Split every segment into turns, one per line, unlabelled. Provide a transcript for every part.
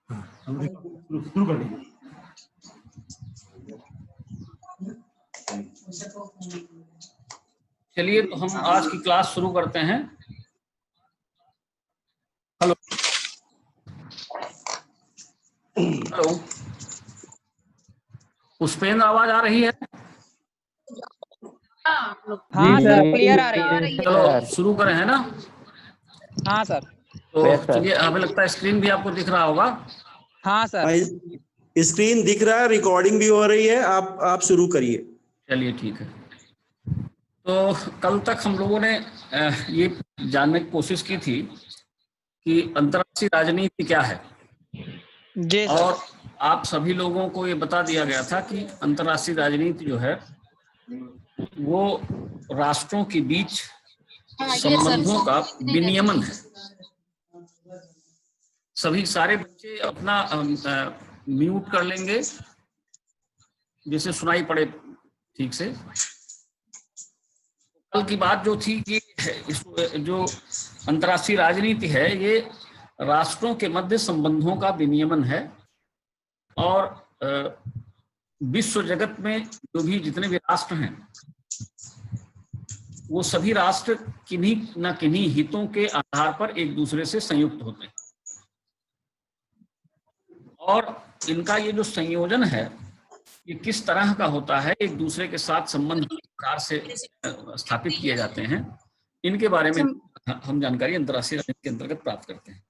शुरू कर दीजिए।
चलिए तो हम आज की क्लास शुरू करते हैं। हेलो हेलो, पुष्पेंद्र आवाज आ रही है?
हाँ सर, क्लियर आ रही है।
चलो शुरू करें, है ना?
हाँ सर।
तो चलिए, हमें लगता है स्क्रीन भी आपको दिख रहा होगा।
हाँ सर,
स्क्रीन दिख रहा है, रिकॉर्डिंग भी हो रही है। आप शुरू करिए।
चलिए ठीक है। तो कल तक हम लोगों ने ये जानने की कोशिश की थी कि अंतर्राष्ट्रीय राजनीति क्या है,
जी सर।
और आप सभी लोगों को ये बता दिया गया था कि अंतर्राष्ट्रीय राजनीति जो है वो राष्ट्रों के बीच संबंधों का विनियमन है। सभी सारे बच्चे अपना म्यूट कर लेंगे जिसे सुनाई पड़े ठीक से। कल की बात जो थी कि जो अंतर्राष्ट्रीय राजनीति है ये राष्ट्रों के मध्य संबंधों का विनियमन है, और विश्व जगत में जो भी जितने भी राष्ट्र हैं वो सभी राष्ट्र किन्हीं न किन्हीं हितों के आधार पर एक दूसरे से संयुक्त होते हैं, और इनका ये जो संयोजन है ये किस तरह का होता है, एक दूसरे के साथ संबंध किस प्रकार से स्थापित किए जाते हैं, इनके बारे में हम जानकारी अंतर्राष्ट्रीय राजनीति के अंतर्गत प्राप्त करते हैं।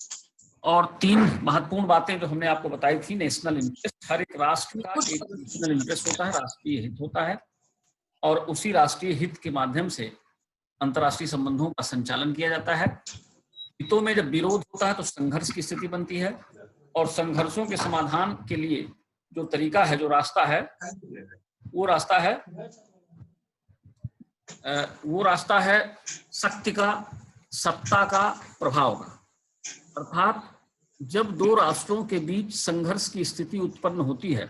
और तीन महत्वपूर्ण बातें जो हमने आपको बताई थी। नेशनल इंटरेस्ट, हर एक राष्ट्र का एक नेशनल इंटरेस्ट होता है, राष्ट्रीय हित होता है, और उसी राष्ट्रीय हित के माध्यम से अंतर्राष्ट्रीय संबंधों का संचालन किया जाता है। हितों में जब विरोध होता है तो संघर्ष की स्थिति बनती है, और संघर्षों के समाधान के लिए जो तरीका है, जो रास्ता है, वो रास्ता है शक्ति का, सत्ता का, प्रभाव का। अर्थात जब दो राष्ट्रों के बीच संघर्ष की स्थिति उत्पन्न होती है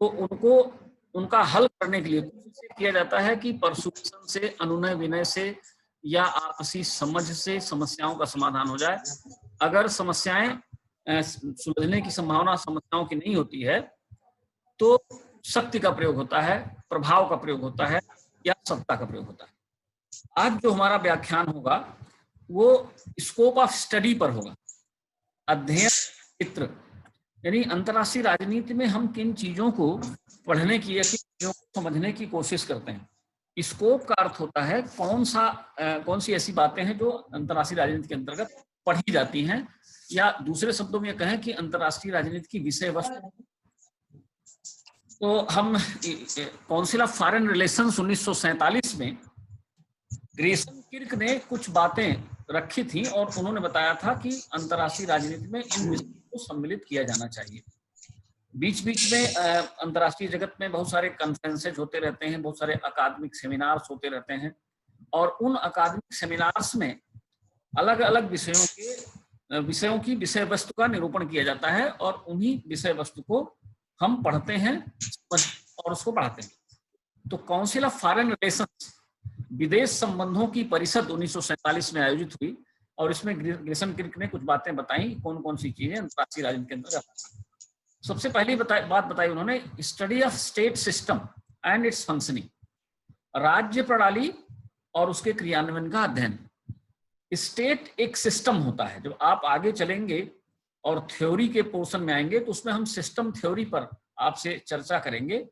तो उनका हल करने के लिए कोशिश किया जाता है कि परसुएशन से, अनुनय विनय से या आपसी समझ से समस्याओं का समाधान हो जाए। अगर समस्याएं सुलझने की संभावना समस्याओं की नहीं होती है तो शक्ति का प्रयोग होता है, प्रभाव का प्रयोग होता है, या सत्ता का प्रयोग होता है। आज जो हमारा व्याख्यान होगा वो स्कोप ऑफ स्टडी पर होगा, अध्ययन क्षेत्र, यानी अंतर्राष्ट्रीय राजनीति में हम किन चीजों को पढ़ने की या किन चीजों को समझने की कोशिश करते हैं। स्कोप का अर्थ होता है कौन सी ऐसी बातें हैं जो अंतर्राष्ट्रीय राजनीति के अंतर्गत पढ़ी जाती हैं, या दूसरे शब्दों में यह कहें कि अंतर्राष्ट्रीय राजनीति की विषय वस्तु। तो हम काउंसिल ऑफ फॉरेन रिलेशंस 1947 में ग्रेसन किर्क ने कुछ बातें रखी थी, और उन्होंने बताया था कि अंतर्राष्ट्रीय राजनीति में इन विषयों को सम्मिलित किया जाना चाहिए। बीच बीच में अंतर्राष्ट्रीय जगत में बहुत सारे कॉन्फ्रेंसेज होते रहते हैं, बहुत सारे अकादमिक सेमिनार्स होते रहते हैं, और उन अकादमिक सेमिनार्स में अलग अलग विषयों की विषय वस्तु का निरूपण किया जाता है, और उन्हीं विषय वस्तु को हम पढ़ते हैं और उसको पढ़ाते हैं। तो काउंसिल ऑफ फॉरेन रिलेशंस, विदेश संबंधों की परिषद 1947 में आयोजित हुई, और इसमें ग्रेसन किर्क ने कुछ बातें बताई, कौन कौन सी चीजें अंतर्राष्ट्रीय राजनीति के अंतर्गत। सबसे पहली बात बताई उन्होंने, study of state system and it's functioning, राज्य प्रणाली और उसके क्रियान्वयन का अध्ययन। स्टेट एक सिस्टम होता है। जब आप आगे चलेंगे और थ्योरी के पोर्शन में आएंगे तो उसमें हम सिस्टम थ्योरी पर आपसे चर्चा करेंगे,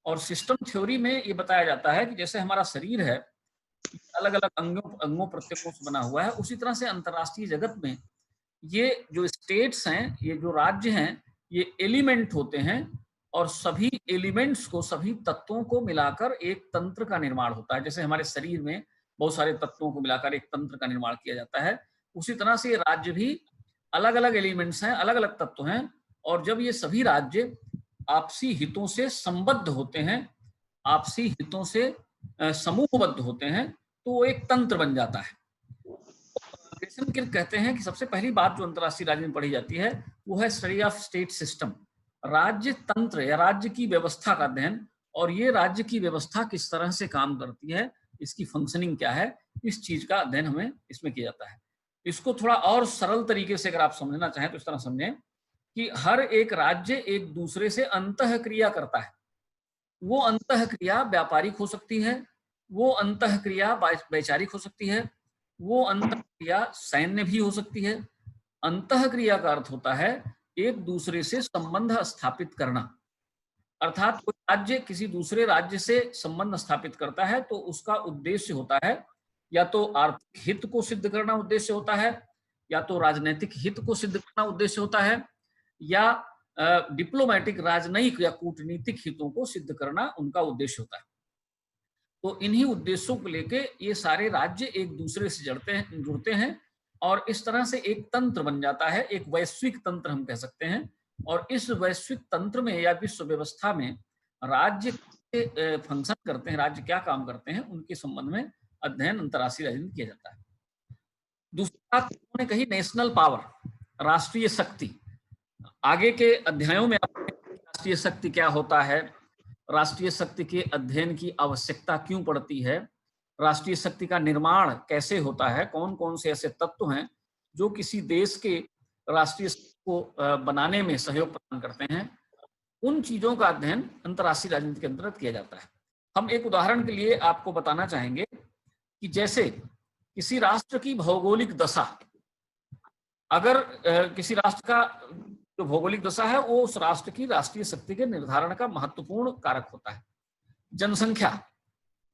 और सिस्टम थ्योरी में ये बताया जाता है कि जैसे हमारा शरीर है अलग अलग अंगों प्रत्यंगों से बना हुआ है, उसी तरह से अंतर्राष्ट्रीय जगत में ये जो स्टेट्स हैं, ये जो राज्य हैं, ये एलिमेंट होते हैं, और सभी एलिमेंट्स को, सभी तत्वों को मिलाकर एक तंत्र का निर्माण होता है। जैसे हमारे शरीर में बहुत सारे तत्वों को मिलाकर एक तंत्र का निर्माण किया जाता है, उसी तरह से ये राज्य भी अलग अलग एलिमेंट्स हैं, अलग अलग तत्व हैं, और जब ये सभी राज्य आपसी हितों से संबद्ध होते हैं, आपसी हितों से समूहबद्ध होते हैं, तो वो एक तंत्र बन जाता है। ग्रेसन किर्क कहते हैं कि सबसे पहली बात जो अंतर्राष्ट्रीय राजनीति में पढ़ी जाती है वो है स्टडी ऑफ स्टेट सिस्टम, राज्य तंत्र या राज्य की व्यवस्था का अध्ययन, और ये राज्य की व्यवस्था किस तरह से काम करती है, इसकी फंक्शनिंग क्या है, इस चीज का अध्ययन हमें इसमें किया जाता है। इसको थोड़ा और सरल तरीके से अगर आप समझना चाहें तो इस तरह समझें कि हर एक राज्य एक दूसरे से अंतः क्रिया करता है। वो अंतः क्रिया व्यापारिक हो सकती है, वो अंतः क्रिया वैचारिक हो सकती है, वो अंतः क्रिया सैन्य भी हो सकती है। अंतः क्रिया का अर्थ होता है एक दूसरे से संबंध स्थापित करना। अर्थात कोई राज्य किसी दूसरे राज्य से संबंध स्थापित करता है तो उसका उद्देश्य होता है या तो आर्थिक हित को सिद्ध करना उद्देश्य होता है, या तो राजनीतिक हित को सिद्ध करना उद्देश्य होता है, या डिप्लोमेटिक राजनयिक या कूटनीतिक हितों को सिद्ध करना उनका उद्देश्य होता है। तो इन्हीं उद्देश्यों को लेके ये सारे राज्य एक दूसरे से जुड़ते हैं और इस तरह से एक तंत्र बन जाता है, एक वैश्विक तंत्र हम कह सकते हैं। और इस वैश्विक तंत्र में या विश्व व्यवस्था में राज्य के फंक्शन करते हैं, राज्य क्या काम करते हैं, उनके संबंध में अध्ययन अंतर्राष्ट्रीय राजनीति किया जाता है। दूसरी बात उन्होंने कही नेशनल पावर, राष्ट्रीय शक्ति। आगे के अध्यायों में राष्ट्रीय शक्ति क्या होता है, राष्ट्रीय शक्ति के अध्ययन की आवश्यकता क्यों पड़ती है, राष्ट्रीय शक्ति का निर्माण कैसे होता है, कौन कौन से ऐसे तत्व हैं जो किसी देश के राष्ट्रीय शक्ति को बनाने में सहयोग प्रदान करते हैं, उन चीजों का अध्ययन अंतर्राष्ट्रीय राजनीति के अंतर्गत किया जाता है। हम एक उदाहरण के लिए आपको बताना चाहेंगे कि जैसे किसी राष्ट्र की भौगोलिक दशा, अगर किसी राष्ट्र का जो भौगोलिक दशा है वो उस राष्ट्र की राष्ट्रीय शक्ति के निर्धारण का महत्वपूर्ण कारक होता है। जनसंख्या,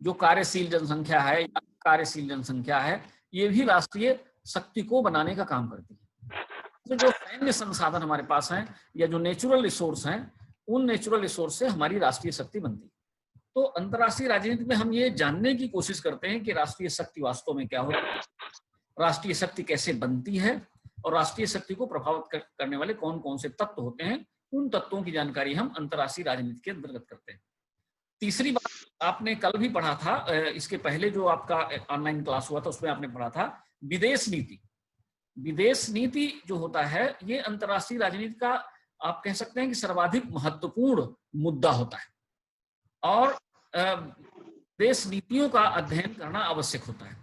जो कार्यशील जनसंख्या है या कार्यशील जनसंख्या है, ये भी राष्ट्रीय शक्ति को बनाने का काम करती है। तो जो सैन्य संसाधन हमारे पास हैं या जो नेचुरल रिसोर्स हैं, उन नेचुरल रिसोर्स से हमारी राष्ट्रीय शक्ति बनती है। तो अंतर्राष्ट्रीय राजनीति में हम ये जानने की कोशिश करते हैं कि राष्ट्रीय शक्ति वास्तव में क्या होती है, राष्ट्रीय शक्ति कैसे बनती है और राष्ट्रीय शक्ति को प्रभावित करने वाले कौन कौन से तत्व होते हैं, उन तत्वों की जानकारी हम अंतर्राष्ट्रीय राजनीति के अंतर्गत करते हैं। तीसरी बात आपने कल भी पढ़ा था, इसके पहले जो आपका ऑनलाइन क्लास हुआ था उसमें आपने पढ़ा था विदेश नीति। विदेश नीति जो होता है ये अंतर्राष्ट्रीय राजनीति का आप कह सकते हैं कि सर्वाधिक महत्वपूर्ण मुद्दा होता है और देश नीतियों का अध्ययन करना आवश्यक होता है।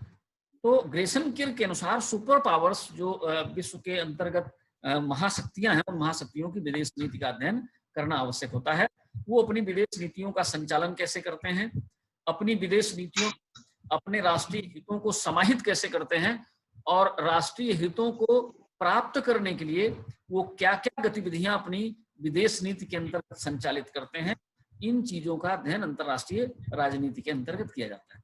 तो ग्रेसन किर के अनुसार सुपर पावर्स जो विश्व के अंतर्गत महाशक्तियां हैं, उन महाशक्तियों की विदेश नीति का अध्ययन करना आवश्यक होता है। वो अपनी विदेश नीतियों का संचालन कैसे करते हैं, अपनी विदेश नीतियों, अपने राष्ट्रीय हितों को समाहित कैसे करते हैं और राष्ट्रीय हितों को प्राप्त करने के लिए वो क्या क्या गतिविधियां अपनी विदेश नीति के अंतर्गत संचालित करते हैं, इन चीजों का अध्ययन अंतर्राष्ट्रीय राजनीति के अंतर्गत किया जाता है।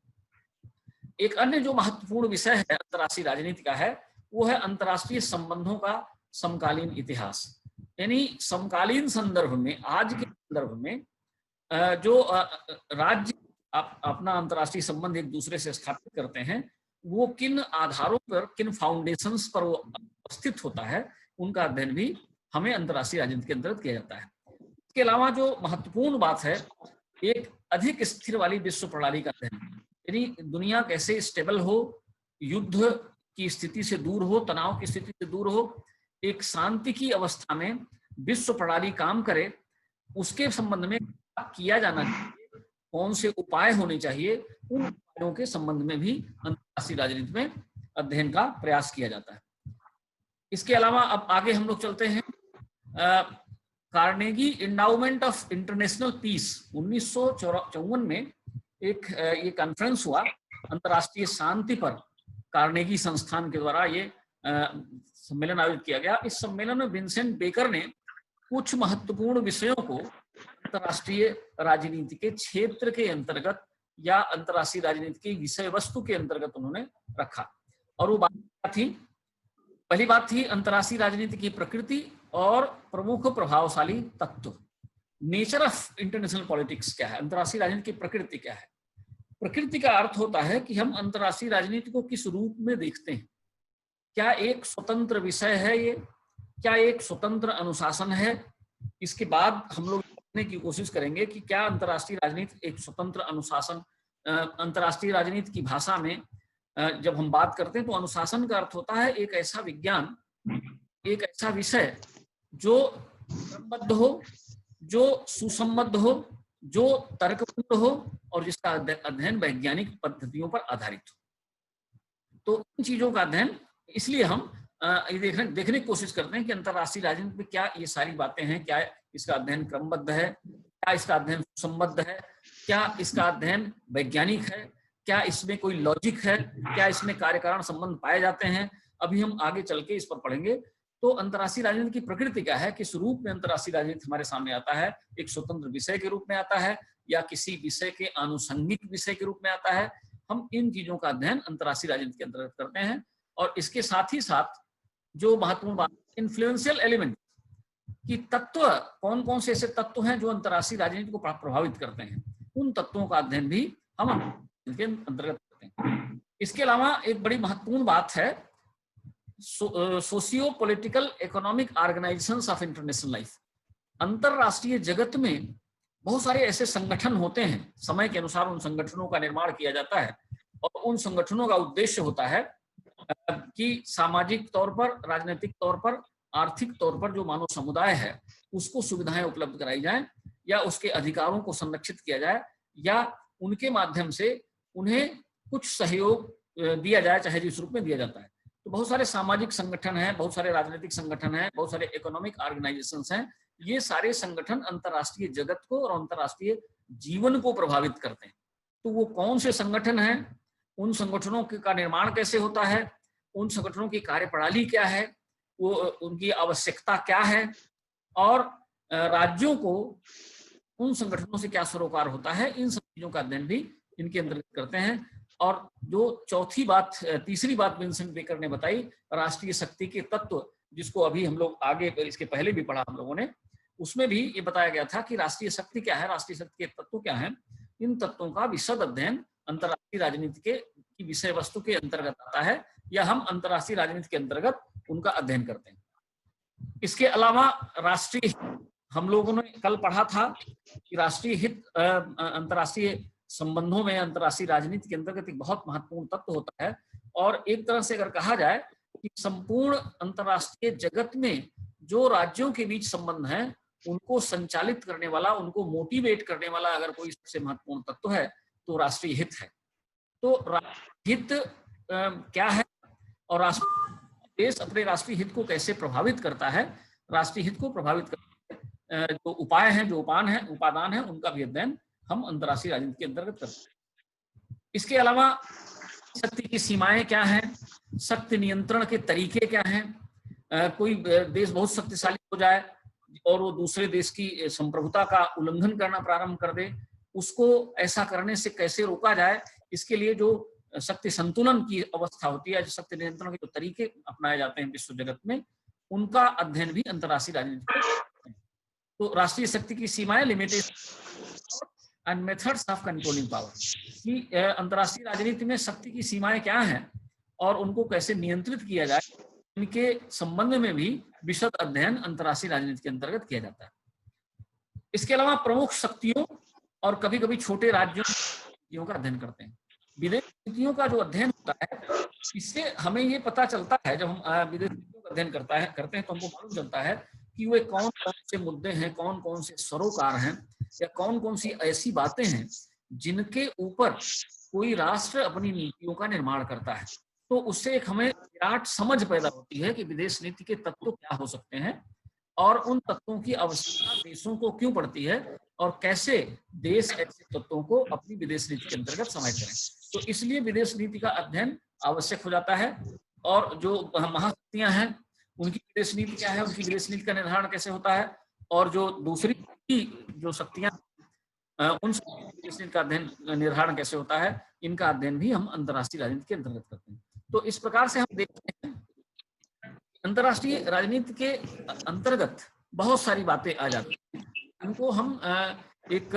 एक अन्य जो महत्वपूर्ण विषय है अंतर्राष्ट्रीय राजनीति का है वो है अंतर्राष्ट्रीय संबंधों का समकालीन इतिहास। यानी समकालीन संदर्भ में, आज के संदर्भ में जो राज्य अपना अंतर्राष्ट्रीय संबंध एक दूसरे से स्थापित करते हैं वो किन आधारों पर, किन फाउंडेशंस पर वो स्थित होता है, उनका अध्ययन भी हमें अंतर्राष्ट्रीय राजनीति के अंतर्गत किया जाता है। इसके अलावा जो महत्वपूर्ण बात है, एक अधिक स्थिर वाली विश्व प्रणाली का अध्ययन, यानी दुनिया कैसे स्टेबल हो, युद्ध की स्थिति से दूर हो, तनाव की स्थिति से दूर हो, एक शांति की अवस्था में विश्व प्रणाली काम करे, उसके संबंध में किया जाना चाहिए, कौन से उपाय होने चाहिए, उन उपायों के संबंध में भी अंतर्राष्ट्रीय राजनीति में अध्ययन का प्रयास किया जाता है। इसके अलावा अब आगे हम लोग चलते हैं। Carnegie endowment of international peace 1954 में एक ये कॉन्फ्रेंस हुआ अंतर्राष्ट्रीय शांति पर, कार्नेगी संस्थान के द्वारा ये सम्मेलन आयोजित किया गया। इस सम्मेलन में विंसेंट बेकर ने कुछ महत्वपूर्ण विषयों को अंतर्राष्ट्रीय राजनीति के क्षेत्र के अंतर्गत या अंतर्राष्ट्रीय राजनीति की विषय वस्तु के अंतर्गत उन्होंने रखा। और वो बात क्या थी? पहली बात थी अंतर्राष्ट्रीय राजनीति की प्रकृति और प्रमुख प्रभावशाली तत्व। नेचर ऑफ इंटरनेशनल पॉलिटिक्स क्या है, अंतर्राष्ट्रीय राजनीति की प्रकृति क्या है। प्रकृति का अर्थ होता है कि हम अंतर्राष्ट्रीय राजनीति को किस रूप में देखते हैं। क्या एक स्वतंत्र विषय है ये, क्या एक स्वतंत्र अनुशासन है। इसके बाद हम लोग देखने की कोशिश करेंगे कि क्या अंतर्राष्ट्रीय राजनीति एक स्वतंत्र अनुशासन, अंतर्राष्ट्रीय राजनीति की भाषा में जब हम बात करते हैं तो अनुशासन का अर्थ होता है एक ऐसा विज्ञान, एक ऐसा विषय जो क्रमबद्ध हो, जो सुसंबद्ध हो, जो तर्कपूर्ण हो और जिसका अध्ययन वैज्ञानिक पद्धतियों पर आधारित हो। तो इन चीजों का अध्ययन इसलिए हम ये देखने की कोशिश करते हैं कि अंतर्राष्ट्रीय राजनीति में क्या ये सारी बातें हैं, क्या इसका अध्ययन क्रमबद्ध है, क्या इसका अध्ययन संबद्ध है, क्या इसका अध्ययन वैज्ञानिक है, क्या इसमें कोई लॉजिक है, क्या इसमें कार्यकारण संबंध पाए जाते हैं। अभी हम आगे चल के इस पर पढ़ेंगे। तो अंतर्राष्ट्रीय राजनीति की प्रकृति क्या है, किस रूप में अंतर्राष्ट्रीय राजनीति हमारे सामने आता है, एक स्वतंत्र विषय के रूप में आता है या किसी विषय के आनुषंगिक विषय के रूप में आता है। हम इन चीजों का अध्ययन अंतर्राष्ट्रीय राजनीति के अंतर्गत करते हैं। और इसके साथ ही साथ जो महत्वपूर्ण बात, इन्फ्लुएंशियल एलिमेंट की तत्व, कौन कौन से ऐसे तत्व हैं जो अंतर्राष्ट्रीय राजनीति को प्रभावित करते हैं, उन तत्वों का अध्ययन भी हम इनके अंतर्गत करते हैं। इसके अलावा एक बड़ी महत्वपूर्ण बात है socio political economic organisations of international life. अंतरराष्ट्रीय जगत में बहुत सारे ऐसे संगठन होते हैं, समय के अनुसार उन संगठनों का निर्माण किया जाता है और उन संगठनों का उद्देश्य होता है कि सामाजिक तौर पर, राजनीतिक तौर पर, आर्थिक तौर पर जो मानव समुदाय है उसको सुविधाएं उपलब्ध कराई जाए या उसके अधिकारों को संरक्षित किया जाए या उनके माध्यम से उन्हें कुछ सहयोग दिया जाए, चाहे जिस रूप में दिया जाता है। तो बहुत सारे सामाजिक संगठन हैं, बहुत सारे राजनीतिक संगठन हैं, बहुत सारे इकोनॉमिक ऑर्गेनाइजेशंस हैं। ये सारे संगठन अंतर्राष्ट्रीय जगत को और अंतर्राष्ट्रीय जीवन को प्रभावित करते हैं। तो वो कौन से संगठन हैं, उन संगठनों का निर्माण कैसे होता है, उन संगठनों की कार्यप्रणाली क्या है, वो उनकी आवश्यकता क्या है और राज्यों को उन संगठनों से क्या सरोकार होता है, इन सब चीजों का अध्ययन भी इनके अंतर्गत करते हैं। और जो तीसरी बात विंसेंट बेकर ने बताई, राष्ट्रीय शक्ति के तत्व, जिसको अभी हम लोग आगे इसके पहले भी पढ़ा हम लोगों ने, उसमें भी ये बताया गया था कि राष्ट्रीय शक्ति क्या है, राष्ट्रीय शक्ति के तत्व क्या है। इन तत्वों का विशद अध्ययन अंतर्राष्ट्रीय राजनीति की विषय वस्तु के अंतर्गत आता है या हम अंतर्राष्ट्रीय राजनीति के अंतर्गत उनका अध्ययन करते हैं। इसके अलावा राष्ट्रीय, हम लोगों ने कल पढ़ा था कि राष्ट्रीय हित अंतर्राष्ट्रीय संबंधों में अंतर्राष्ट्रीय राजनीति के अंतर्गत एक बहुत महत्वपूर्ण तत्व होता है। और एक तरह से अगर कहा जाए कि संपूर्ण अंतर्राष्ट्रीय जगत में जो राज्यों के बीच संबंध हैं उनको संचालित करने वाला, उनको मोटिवेट करने वाला अगर कोई सबसे महत्वपूर्ण तत्व है तो राष्ट्रीय हित है। तो राष्ट्रीय हित क्या है और देश अपने राष्ट्रीय हित को कैसे प्रभावित करता है, राष्ट्रीय हित को प्रभावित करने जो उपाय हैं, जो उपादान है, उनका भी अध्ययन हम अंतर्राष्ट्रीय राजनीति के अंतर्गत करते हैं। इसके अलावा शक्ति की सीमाएं क्या हैं, शक्ति नियंत्रण के तरीके क्या हैं। कोई देश बहुत शक्तिशाली हो जाए और वो दूसरे देश की संप्रभुता का उल्लंघन करना प्रारंभ कर दे, उसको ऐसा करने से कैसे रोका जाए, इसके लिए जो शक्ति संतुलन की अवस्था होती है, शक्ति नियंत्रण के जो तरीके अपनाए जाते हैं विश्व जगत में, उनका अध्ययन भी अंतर्राष्ट्रीय राजनीति में करते हैं। तो राष्ट्रीय शक्ति की सीमाएं, limitation and methods of controlling power, कि अंतर्राष्ट्रीय राजनीति में शक्ति की सीमाएं क्या हैं और उनको कैसे नियंत्रित किया जाए, इनके संबंध में भी विशद अध्ययन अंतर्राष्ट्रीय राजनीति के अंतर्गत किया जाता है। इसके अलावा प्रमुख शक्तियों और कभी कभी छोटे राज्यों का अध्ययन करते हैं। विदेश नीतियों का जो अध्ययन होता है, इससे हमें ये पता चलता है, जब हम विदेश नीतियों का अध्ययन करते हैं तो हमको मालूम चलता है कि वे कौन कौन से मुद्दे हैं, कौन कौन से सरोकार हैं या कौन कौन सी ऐसी बातें हैं जिनके ऊपर कोई राष्ट्र अपनी नीतियों का निर्माण करता है। तो उससे एक हमें विराट समझ पैदा होती है कि विदेश नीति के तत्व क्या हो सकते हैं और उन तत्वों की आवश्यकता देशों को क्यों पड़ती है और कैसे देश ऐसे तत्वों को अपनी विदेश नीति के अंतर्गत समाहित करें। तो इसलिए विदेश नीति का अध्ययन आवश्यक हो जाता है। और जो महाशक्तियां हैं उनकी विदेश नीति क्या है, उनकी विदेश नीति का निर्धारण कैसे होता है, और जो दूसरी जो शक्तियां उन विदेश नीति का अध्ययन निर्धारण कैसे होता है, इनका अध्ययन भी हम अंतर्राष्ट्रीय राजनीति के अंतर्गत करते हैं। तो इस प्रकार से हम देखते हैं अंतर्राष्ट्रीय राजनीति के अंतर्गत बहुत सारी बातें आ जाती हैं। इनको हम एक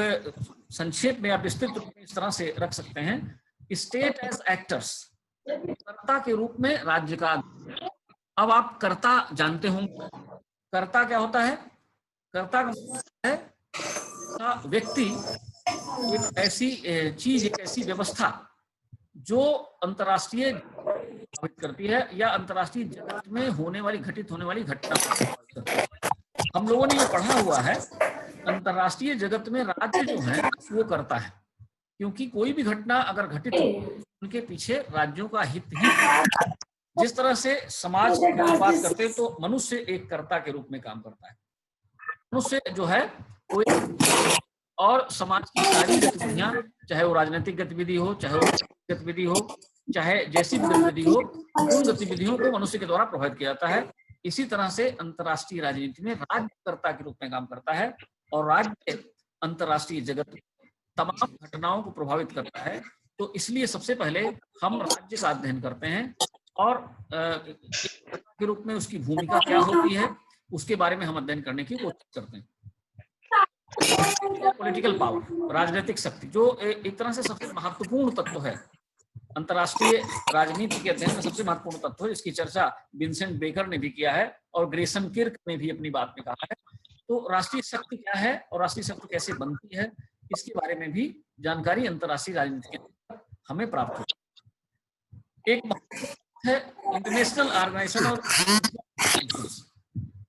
संक्षेप में या विस्तृत रूप में इस तरह से रख सकते हैं, स्टेट एज एक्टर्स, कर्ता के रूप में राज्य का। अब आप कर्ता जानते होंगे, कर्ता क्या होता है? कर्ता का है व्यक्ति, एक ऐसी चीज, एक ऐसी व्यवस्था जो अंतर्राष्ट्रीय करती है या अंतर्राष्ट्रीय जगत में घटित होने वाली घटना। हम लोगों ने ये पढ़ा हुआ है, अंतर्राष्ट्रीय जगत में राज्य जो है वो करता है, क्योंकि कोई भी घटना अगर घटित हो उनके पीछे राज्यों का हित ही, जिस तरह से समाज की हम बात करते हैं तो मनुष्य एक कर्ता के रूप में काम करता है। मनुष्य जो है वो और समाज की सारी गतिविधियां, चाहे वो राजनीतिक गतिविधि हो, चाहे वो गतिविधि हो, चाहे जैसी भी गतिविधि हो, उन गतिविधियों को मनुष्य के द्वारा प्रभावित किया जाता है। इसी तरह से अंतर्राष्ट्रीय राजनीति में राज्यकर्ता के रूप में काम करता है और राज्य अंतर्राष्ट्रीय जगत तमाम घटनाओं को प्रभावित करता है। तो इसलिए सबसे पहले हम राज्य का अध्ययन करते हैं और के रूप में उसकी भूमिका क्या होती है उसके बारे में हम अध्ययन करने की कोशिश करते हैं। पॉलिटिकल पावर, राजनीतिक शक्ति, जो एक तरह से सबसे महत्वपूर्ण तत्व है अंतर्राष्ट्रीय राजनीति के अध्ययन में, सबसे महत्वपूर्ण तत्व है, जिसकी चर्चा विंसेंट बेकर ने भी किया है और ग्रेसन किर्क ने भी अपनी बात में कहा है। तो राष्ट्रीय शक्ति क्या है और राष्ट्रीय शक्ति कैसे बनती है, इसके बारे में भी जानकारी अंतर्राष्ट्रीय राजनीति के अंदर हमें प्राप्त होती है। एक है इंटरनेशनल ऑर्गेनाइजेशन और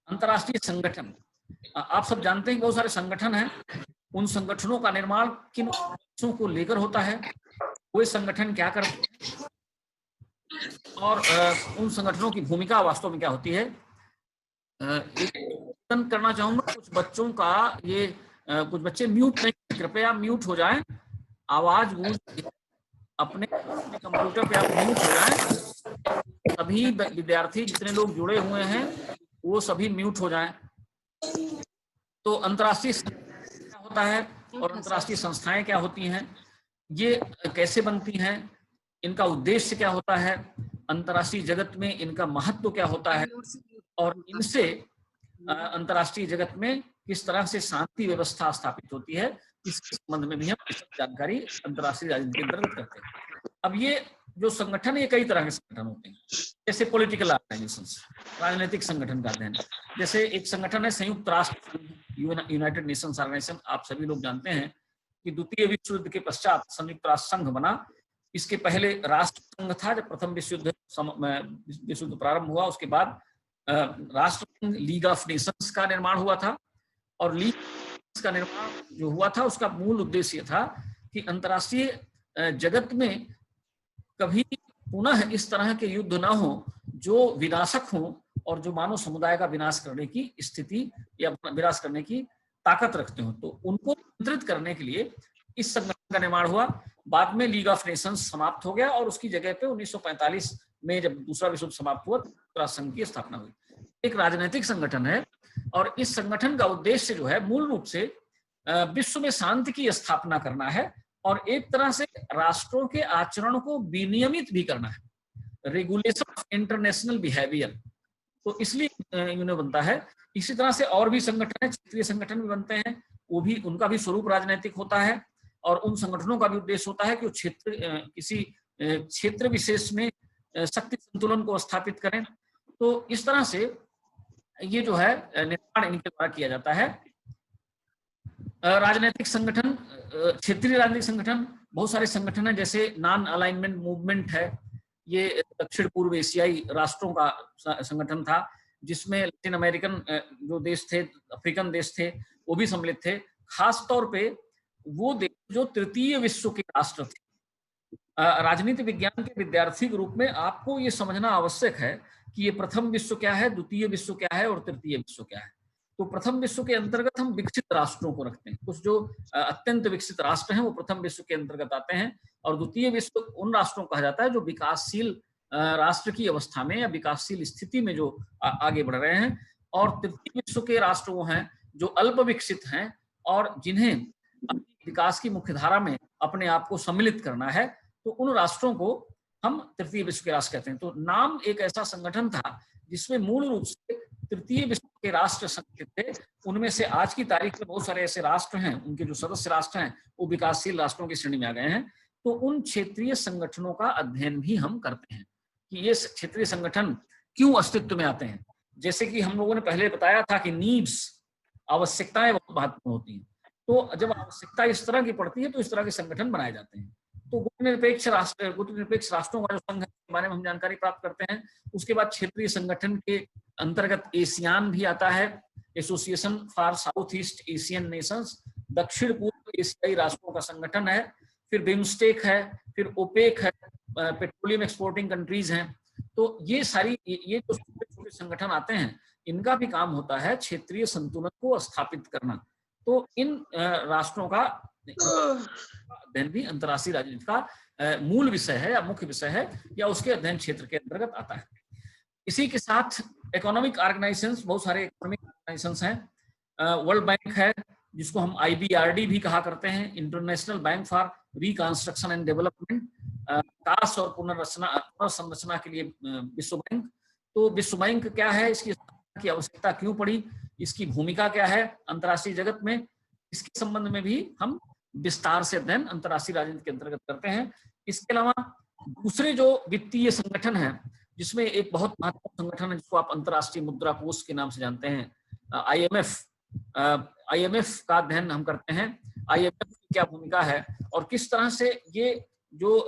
अंतर्राष्ट्रीय संगठन। आप सब जानते हैं बहुत सारे संगठन हैं, उन संगठनों का निर्माण किन उद्देश्यों को लेकर होता है, वे संगठन क्या करते हैं और उन संगठनों की भूमिका वास्तव में क्या होती है। करना चाहूंगा कुछ बच्चों का, ये कुछ बच्चे म्यूट नहीं, कृपया म्यूट हो जाएं, आवाज गूंज अपने कंप्यूटर पे आप म्यूट हो जाएं। सभी विद्यार्थी जितने लोग जुड़े हुए हैं वो सभी म्यूट हो जाएं। तो अंतर्राष्ट्रीय क्या होता है और अंतर्राष्ट्रीय संस्थाएं क्या होती हैं, ये कैसे बनती हैं, इनका उद्देश्य क्या होता है, अंतर्राष्ट्रीय जगत में इनका महत्व क्या होता है और इनसे अंतर्राष्ट्रीय जगत में किस तरह से शांति व्यवस्था स्थापित होती है, इसके संबंध में भी हम जानकारी अंतर्राष्ट्रीय राजनीति के अंतर्गत करते हैं। अब ये जो संगठन है, ये कई तरह के संगठन होते हैं, जैसे पॉलिटिकल ऑर्गेनाइजेशंस, राजनीतिक संगठन का अध्ययन। जैसे एक संगठन है संयुक्त राष्ट्र, यूनाइटेड नेशंस ऑर्गेनाइजेशन। आप सभी लोग जानते हैं कि द्वितीय विश्व युद्ध के पश्चात संयुक्त राष्ट्र संघ बना। इसके पहले राष्ट्र संघ था, जब प्रथम विश्व युद्ध प्रारंभ हुआ, उसके बाद राष्ट्र संघ लीग ऑफ नेशंस का निर्माण हुआ था। और लीग का निर्माण जो हुआ था उसका मूल उद्देश्य था कि अंतर्राष्ट्रीय जगत में कभी पुनः इस तरह के युद्ध ना हो जो विनाशक हो और जो मानव समुदाय का विनाश करने की स्थिति या विनाश करने की ताकत रखते हो। तो उनको नियंत्रित करने के लिए इस संगठन का निर्माण हुआ। बाद में लीग ऑफ नेशंस समाप्त हो गया और उसकी जगह पे 1945 में जब दूसरा विश्व युद्ध समाप्त हुआ, राष्ट्र संघ की स्थापना हुई। एक राजनीतिक संगठन है और इस संगठन का उद्देश्य जो है मूल रूप से विश्व में शांति की स्थापना करना है और एक तरह से राष्ट्रों के आचरण को विनियमित भी करना है, रेगुलेशन ऑफ इंटरनेशनल बिहेवियर। तो इसलिए यूनियन बनता है। इसी तरह से और भी संगठन है, क्षेत्रीय संगठन भी बनते हैं, वो भी, उनका भी स्वरूप राजनीतिक होता है और उन संगठनों का भी उद्देश्य होता है कि वो किसी क्षेत्र विशेष में शक्ति संतुलन को स्थापित करें। तो इस तरह से ये जो है निर्माण इनके द्वारा किया जाता है। राजनीतिक संगठन, क्षेत्रीय राजनीतिक संगठन, बहुत सारे संगठन हैं, जैसे नॉन अलाइनमेंट मूवमेंट है, ये दक्षिण पूर्व एशियाई राष्ट्रों का संगठन था जिसमें लैटिन अमेरिकन जो देश थे, अफ्रीकन देश थे, वो भी सम्मिलित थे। खास तौर पे वो देश जो तृतीय विश्व के राष्ट्र थे। राजनीति विज्ञान के विद्यार्थी के रूप में आपको ये समझना आवश्यक है कि ये प्रथम विश्व क्या है, द्वितीय विश्व क्या है और तृतीय विश्व क्या है। तो प्रथम विश्व के अंतर्गत हम विकसित राष्ट्रों को रखते हैं। कुछ जो अत्यंत विकसित राष्ट्र हैं वो प्रथम विश्व के अंतर्गत आते हैं और द्वितीय विश्व उन राष्ट्रों को कहा जाता है जो विकासशील राष्ट्र की अवस्था में या विकासशील स्थिति में जो आगे बढ़ रहे हैं। और तृतीय विश्व के राष्ट्र वो हैं जो अल्प विकसित हैं और जिन्हें विकास की मुख्यधारा में अपने आप को सम्मिलित करना है, तो उन राष्ट्रों को हम तृतीय विश्व के राष्ट्र कहते हैं। तो नाम एक ऐसा संगठन था जिसमें मूल रूप से तृतीय विश्व के राष्ट्र संगठित थे। उनमें से आज की तारीख में बहुत सारे ऐसे राष्ट्र हैं, उनके जो सदस्य राष्ट्र हैं वो विकासशील राष्ट्रों की श्रेणी में आ गए हैं। तो उन क्षेत्रीय संगठनों का अध्ययन भी हम करते हैं कि ये क्षेत्रीय संगठन क्यों अस्तित्व में आते हैं। जैसे कि हम लोगों ने पहले बताया था कि नीड्स, आवश्यकताएं बहुत महत्वपूर्ण होती हैं। तो जब आवश्यकता इस तरह की पड़ती है तो इस तरह के संगठन बनाए जाते हैं। तो गुटनिरपेक्ष राष्ट्रों का जो संघ है उसके बारे में हम जानकारी प्राप्त करते हैं। उसके बाद क्षेत्रीय संगठन के अंतर्गत एशियान भी आता है, association for south east Asian Nations, दक्षिण पूर्व एशियाई राष्ट्रों का संगठन है। फिर बिम्स्टेक है, फिर ओपेक है, पेट्रोलियम एक्सपोर्टिंग कंट्रीज हैं। तो ये जो छोटे छोटे संगठन आते हैं, इनका भी काम होता है क्षेत्रीय संतुलन को स्थापित करना। तो इन राष्ट्रों का अध्ययन भी अंतर्राष्ट्रीय राजनीति का मूल विषय है या मुख्य विषय है, या उसके अध्ययन क्षेत्र के अंतर्गत आता है। इसी के साथ इकोनॉमिक ऑर्गेनाइजेशंस, बहुत सारे इकोनॉमिक ऑर्गेनाइजेशंस हैं। वर्ल्ड बैंक है, जिसको हम IBRD भी कहा करते हैं, international bank for reconstruction and development, विकास और पुनर्संरचना के लिए विश्व बैंक। तो विश्व बैंक क्या है, इसकी की आवश्यकता क्यों पड़ी, इसकी भूमिका क्या है अंतर्राष्ट्रीय जगत में, इसके संबंध में भी हम विस्तार से अध्ययन अंतर्राष्ट्रीय राजनीति के अंतर्गत करते हैं। इसके अलावा दूसरे जो वित्तीय संगठन है, जिसमें एक बहुत महत्वपूर्ण संगठन है जिसको आप अंतर्राष्ट्रीय मुद्रा कोष के नाम से जानते हैं, IMF का अध्ययन हम करते हैं। IMF की क्या भूमिका है और किस तरह से ये जो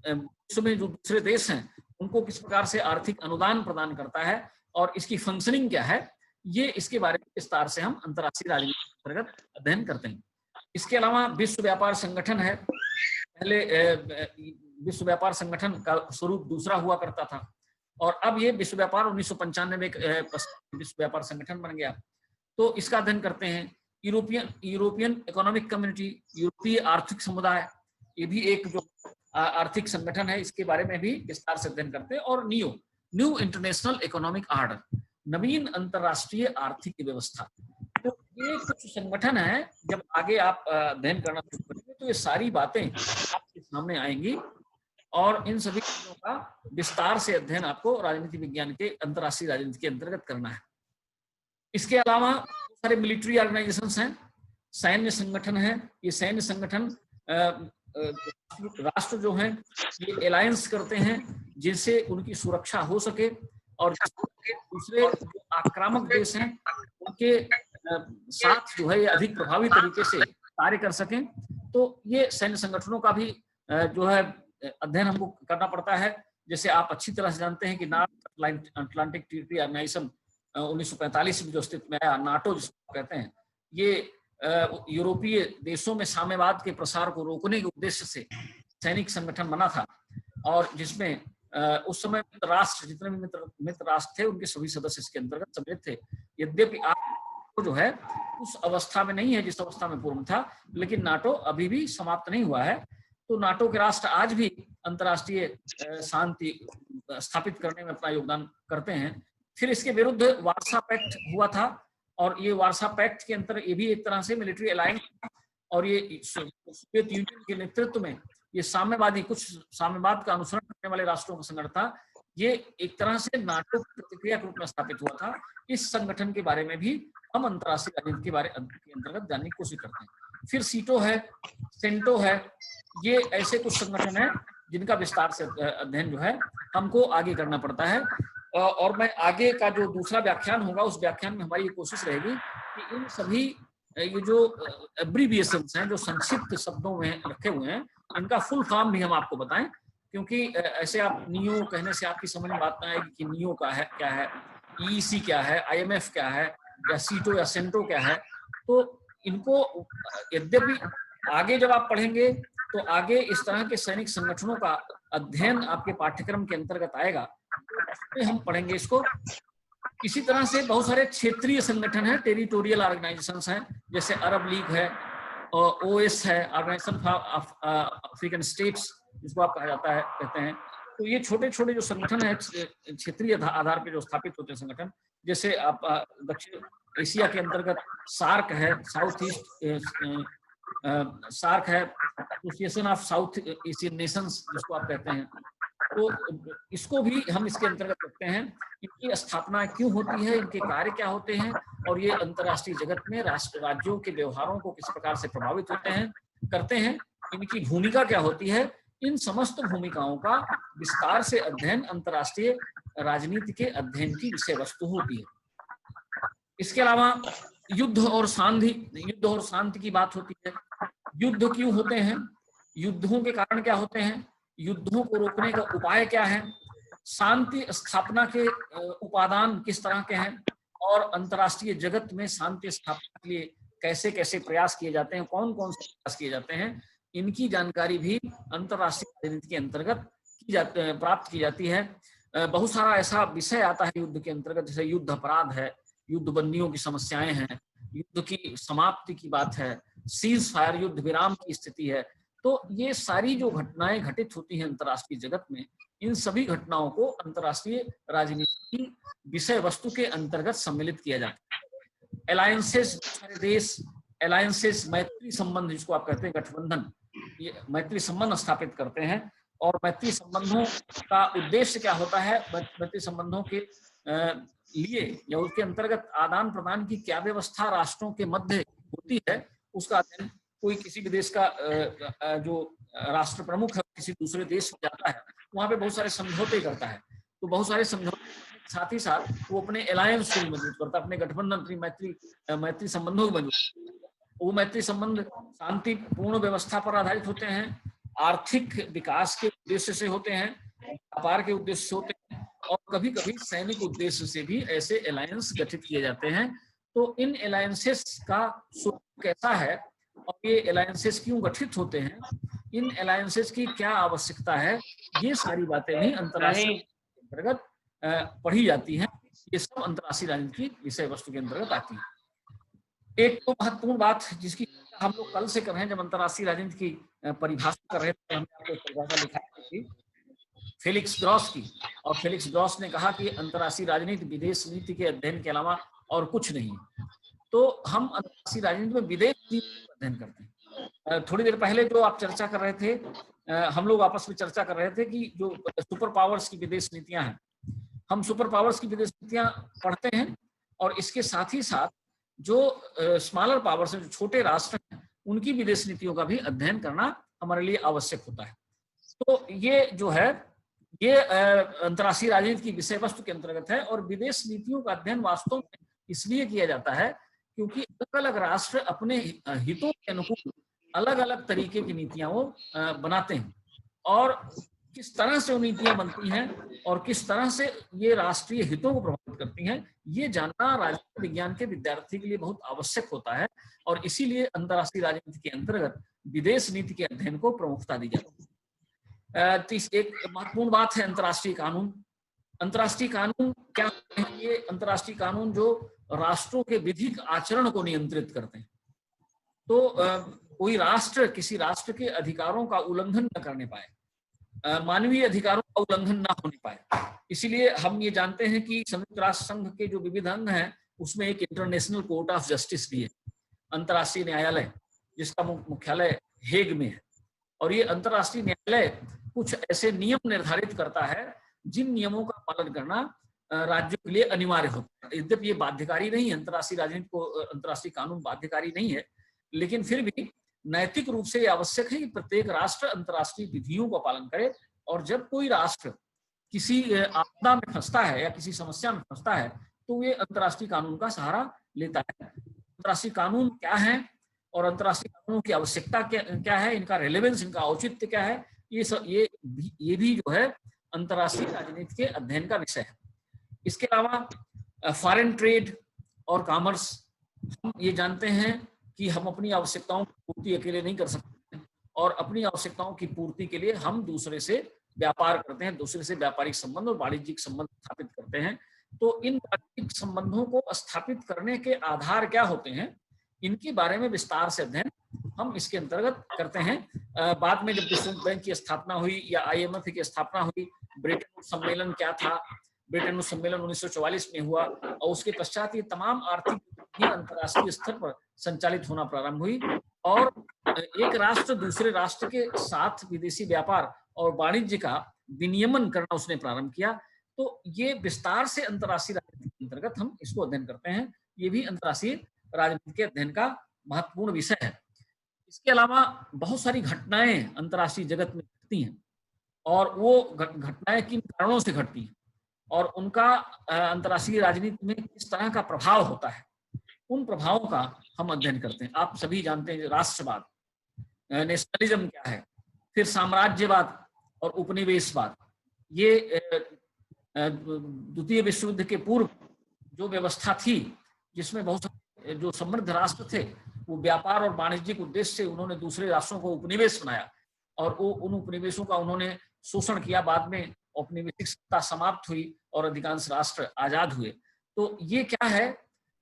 विश्व में जो दूसरे देश हैं उनको किस प्रकार से आर्थिक अनुदान प्रदान करता है और इसकी फंक्शनिंग क्या है, ये इसके बारे में विस्तार से हम अंतर्राष्ट्रीय राजनीति के अंतर्गत अध्ययन करते हैं। इसके अलावा विश्व व्यापार संगठन है। पहले विश्व व्यापार संगठन का स्वरूप दूसरा हुआ करता था और अब ये विश्व व्यापार 1995 में विश्व व्यापार संगठन बन गया। तो इसका अध्ययन करते हैं। यूरोपियन इकोनॉमिक कम्युनिटी, यूरोपीय आर्थिक समुदाय, ये भी एक जो आर्थिक संगठन है, इसके बारे में भी विस्तार से अध्ययन करते हैं। और न्यू इंटरनेशनल इकोनॉमिक ऑर्डर, नवीन अंतरराष्ट्रीय आर्थिक व्यवस्था। तो ये कुछ संगठन है, जब आगे आप अध्ययन करना शुरू करेंगे तो ये सारी बातें आपके सामने आएंगी और इन सभी चीजों का विस्तार से अध्ययन आपको राजनीति विज्ञान के अंतरराष्ट्रीय राजनीति के अंतर्गत करना है। इसके अलावा बहुत सारे मिलिट्री ऑर्गेनाइजेशंस हैं, सैन्य संगठन है। ये सैन्य संगठन राष्ट्र जो हैं ये अलायंस करते हैं जिससे उनकी सुरक्षा हो सके और दूसरे जो आक्रामक देश हैं उनके साथ जो है ये अधिक प्रभावी तरीके से कार्य कर सकें। तो ये सैन्य संगठनों का भी जो है अध्ययन हमको करना पड़ता है। जैसे आप अच्छी तरह से जानते हैं कि नॉर्थ अटलांटिक ट्रीटी ऑर्गेनाइजेशन 1945 में जो अस्तित्व में आया, नाटो जिसको कहते हैं, ये यूरोपीय देशों में साम्यवाद के प्रसार को रोकने के उद्देश्य से सैनिक संगठन बना था और जिसमें उस समय राष्ट्र जितने भी मित्र राष्ट्र थे उनके सभी सदस्य इसके अंतर्गत सम्मिलित थे। यद्यपि आज जो है उस अवस्था में नहीं है जिस अवस्था में पूर्व था, लेकिन नाटो अभी भी समाप्त नहीं हुआ है। तो नाटो के राष्ट्र आज भी अंतर्राष्ट्रीय शांति स्थापित करने में अपना योगदान करते हैं। फिर इसके विरुद्ध वार्सा पैक्ट हुआ था और ये वार्सा पैक्ट के अंतर ये भी एक तरह से मिलिट्री अलायंस और ये सोवियत यूनियन के नेतृत्व में ये साम्यवादी, कुछ साम्यवाद का अनुसरण करने वाले राष्ट्रों का संगठन था। ये एक तरह से नाटो की प्रतिक्रिया के रूप में स्थापित हुआ था। इस संगठन के बारे में भी हम अंतर्राष्ट्रीय राजनीति के अंतर्गत जानने की कोशिश करते हैं। फिर सीटो है, सेंटो है, ये ऐसे कुछ संगठन है जिनका विस्तार से अध्ययन जो है हमको आगे करना पड़ता है। और मैं आगे का जो दूसरा व्याख्यान होगा उस व्याख्यान में हमारी ये कोशिश रहेगी कि इन सभी ये जो एब्रीविएशंस हैं, जो संक्षिप्त शब्दों में रखे हुए हैं, इनका फुल फॉर्म भी हम आपको बताएं, क्योंकि ऐसे आप नियो कहने से आपकी समझ में बात ना आएगी कि नियो का है क्या है, EEC क्या है, IMF क्या है, या सीटो या सेंटो क्या है। तो इनको यद्यपि आगे जब आप पढ़ेंगे तो आगे इस तरह के सैनिक संगठनों का अध्ययन आपके पाठ्यक्रम के अंतर्गत आएगा, तो हम पढ़ेंगे इसको। इसी तरह से बहुत सारे क्षेत्रीय संगठन हैं, टेरिटोरियल ऑर्गेनाइजेशंस हैं, जैसे अरब लीग है, OS है, ऑर्गेनाइजेशन फॉर अफ्रीकन स्टेट्स जिसको आप कहा जाता है कहते हैं। तो ये छोटे छोटे जो संगठन है क्षेत्रीय आधार पर जो स्थापित होते हैं संगठन, जैसे आप दक्षिण एशिया के अंतर्गत सार्क है, साउथ ईस्ट सार्क है, association of south Asian Nations जिसको आप कहते हैं। तो इसको भी हम इसके अंतर्गत रखते हैं। इनकी स्थापना क्यों होती है, इनके कार्य क्या होते हैं और ये अंतर्राष्ट्रीय जगत में राज्यों के व्यवहारों को किस प्रकार से प्रभावित होते हैं करते हैं, इनकी भूमिका क्या होती है, इन समस्त भूमिकाओं का विस्तार से अध्ययन अंतर्राष्ट्रीय राजनीति के अध्ययन की विषय वस्तु होती है। इसके अलावा युद्ध और शांति की बात होती है। युद्ध क्यों होते हैं, युद्धों के कारण क्या होते हैं, युद्धों को रोकने का उपाय क्या है, शांति स्थापना के उपादान किस तरह के हैं और अंतर्राष्ट्रीय जगत में शांति स्थापना के लिए कैसे कैसे प्रयास किए जाते हैं, कौन कौन से प्रयास किए जाते हैं, इनकी जानकारी भी अंतर्राष्ट्रीय राजनीति के अंतर्गत प्राप्त की जाती है। बहुत सारा ऐसा विषय आता है युद्ध के अंतर्गत, जैसे युद्ध अपराध है, युद्ध बंदियों की समस्याएं हैं, युद्ध की समाप्ति की बात है, सीज फायर युद्ध विराम की स्थिति है। तो ये सारी जो घटनाएं घटित होती हैं अंतर्राष्ट्रीय जगत में, इन सभी घटनाओं को अंतर्राष्ट्रीय राजनीति की विषय वस्तु के अंतर्गत सम्मिलित किया जाता है। अलायंसेस, सारे देश अलायंसेस, मैत्री संबंध जिसको आप कहते हैं, गठबंधन, ये मैत्री संबंध स्थापित करते हैं। और मैत्री संबंधों का उद्देश्य क्या होता है, मैत्री संबंधों के लिए या उसके अंतर्गत आदान प्रदान की क्या व्यवस्था राष्ट्रों के मध्य होती है, उसका अध्ययन कोई किसी भी देश का जो राष्ट्र प्रमुख है किसी दूसरे देश में जाता है, वहां पे बहुत सारे समझौते करता है। तो बहुत सारे समझौते साथ ही साथ वो अपने अलायंस को मजबूत करता है, अपने गठबंधन, मैत्री संबंधों को मजबूत। वो मैत्री संबंध शांतिपूर्ण व्यवस्था पर आधारित होते हैं, आर्थिक विकास के उद्देश्य से होते हैं, व्यापार के उद्देश्य से होते हैं, और कभी कभी सैनिक उद्देश्य से भी ऐसे अलायंस गठित किए जाते हैं। तो इन अलायंसेस का स्वरूप कैसा है और ये अलायंसेस क्यों गठित होते हैं, इन अलायंसेस की क्या आवश्यकता है, ये सारी बातें भी अंतर्राष्ट्रीय अंतर्गत पढ़ी जाती हैं। ये सब अंतर्राष्ट्रीय राजनीति की विषय वस्तु के अंतर्गत आती है। एक तो महत्वपूर्ण बात जिसकी हम लोग कल से कर रहे हैं, जब अंतर्राष्ट्रीय राजनीति की परिभाषा कर रहे थे, हमने आपको एक परिभाषा लिखाई थी फेलिक्स ग्रॉस की, और फेलिक्स ग्रॉस ने कहा कि अंतर्राष्ट्रीय राजनीति विदेश नीति के अध्ययन के अलावा और कुछ नहीं। तो हम अंतर्राष्ट्रीय राजनीति में विदेश नीति का अध्ययन करते हैं। थोड़ी देर पहले जो आप चर्चा कर रहे थे, हम लोग आपस में चर्चा कर रहे थे कि जो सुपर पावर्स की विदेश नीतियां हैं, हम सुपर पावर्स की विदेश नीतियां पढ़ते हैं, और इसके साथ ही साथ जो स्मॉलर पावर्स हैं, जो छोटे राष्ट्र हैं, उनकी विदेश नीतियों का भी अध्ययन करना हमारे लिए आवश्यक होता है। तो ये जो है ये अंतर्राष्ट्रीय राजनीति की विषय वस्तु के अंतर्गत है। और विदेश नीतियों का अध्ययन वास्तव में इसलिए किया जाता है क्योंकि अलग अलग राष्ट्र अपने हितों के अनुकूल अलग अलग तरीके की नीतियां वो बनाते हैं, और किस तरह से वो नीतियां बनती हैं और किस तरह से ये राष्ट्रीय हितों को प्रभावित करती हैं, ये जानना राजनीति विज्ञान के विद्यार्थी के लिए बहुत आवश्यक होता है। और इसीलिए अंतर्राष्ट्रीय राजनीति के अंतर्गत विदेश नीति के अध्ययन को प्रमुखता दी जाती है। एक महत्वपूर्ण बात है अंतर्राष्ट्रीय कानून। अंतर्राष्ट्रीय कानून क्या है? ये अंतर्राष्ट्रीय कानून जो राष्ट्रों के विधिक आचरण को नियंत्रित करते हैं। तो कोई राष्ट्र किसी राष्ट्र के अधिकारों का उल्लंघन न करने पाए, मानवीय अधिकारों का उल्लंघन ना होने पाए। इसीलिए हम ये जानते हैं कि संयुक्त राष्ट्र संघ के जो विविध अंग हैं उसमें एक इंटरनेशनल कोर्ट ऑफ जस्टिस भी है, अंतर्राष्ट्रीय न्यायालय, जिसका मुख्यालय हेग में है। और ये अंतर्राष्ट्रीय न्यायालय कुछ ऐसे नियम निर्धारित करता है जिन नियमों का पालन करना राज्यों के लिए अनिवार्य होता है। यद्यपि ये बाध्यकारी नहीं है, अंतर्राष्ट्रीय राजनीति को अंतर्राष्ट्रीय कानून बाध्यकारी नहीं है, लेकिन फिर भी नैतिक रूप से ये आवश्यक है कि प्रत्येक राष्ट्र अंतर्राष्ट्रीय विधियों का पालन करे। और जब कोई राष्ट्र किसी आपदा में फंसता है या किसी समस्या में फंसता है तो ये अंतर्राष्ट्रीय कानून का सहारा लेता है। अंतर्राष्ट्रीय कानून क्या है और अंतर्राष्ट्रीय कानूनों की आवश्यकता क्या है, इनका रेलेवेंस, इनका औचित्य क्या है, ये भी जो है अंतर्राष्ट्रीय राजनीति के अध्ययन का विषय है। इसके अलावा फॉरेन ट्रेड और कॉमर्स, हम ये जानते हैं कि हम अपनी आवश्यकताओं की पूर्ति अकेले नहीं कर सकते, और अपनी आवश्यकताओं की पूर्ति के लिए हम दूसरे से व्यापार करते हैं, दूसरे से व्यापारिक संबंध और वाणिज्यिक संबंध स्थापित करते हैं। तो इन वाणिज्यिक संबंधों को स्थापित करने के आधार क्या होते हैं, इनके बारे में विस्तार से अध्ययन हम इसके अंतर्गत करते हैं। बाद में जब विश्व बैंक की स्थापना हुई या IMF की स्थापना हुई, ब्रेटन वुड्स सम्मेलन क्या था, ब्रेटन वुड्स सम्मेलन 1944 में हुआ, और उसके पश्चात ये तमाम आर्थिक अंतर्राष्ट्रीय स्तर पर संचालित होना प्रारंभ हुई। और एक राष्ट्र दूसरे राष्ट्र के साथ विदेशी व्यापार और वाणिज्य का विनियमन करना उसने प्रारंभ किया। तो ये विस्तार से अंतर्राष्ट्रीय राजनीति के अंतर्गत हम इसको अध्ययन करते हैं। ये भी अंतर्राष्ट्रीय राजनीति के अध्ययन का महत्वपूर्ण विषय है। इसके अलावा बहुत सारी घटनाएं अंतर्राष्ट्रीय जगत में घटती हैं, और वो घटनाएं किन कारणों से घटती हैं और उनका अंतर्राष्ट्रीय राजनीति में किस तरह का प्रभाव होता है, उन प्रभावों का हम अध्ययन करते हैं। आप सभी जानते हैं राष्ट्रवाद, नेशनलिज्म क्या है, फिर साम्राज्यवाद और उपनिवेशवाद। ये द्वितीय विश्व युद्ध के पूर्व जो व्यवस्था थी, जिसमें बहुत सारे जो समृद्ध राष्ट्र थे वो व्यापार और वाणिज्यिक उद्देश्य से उन्होंने दूसरे राष्ट्रों को उपनिवेश बनाया, और वो उन उपनिवेशों का उन्होंने शोषण किया बाद में, औपनिवेशिक सत्ता समाप्त हुई और अधिकांश राष्ट्र आजाद हुए। तो ये क्या है,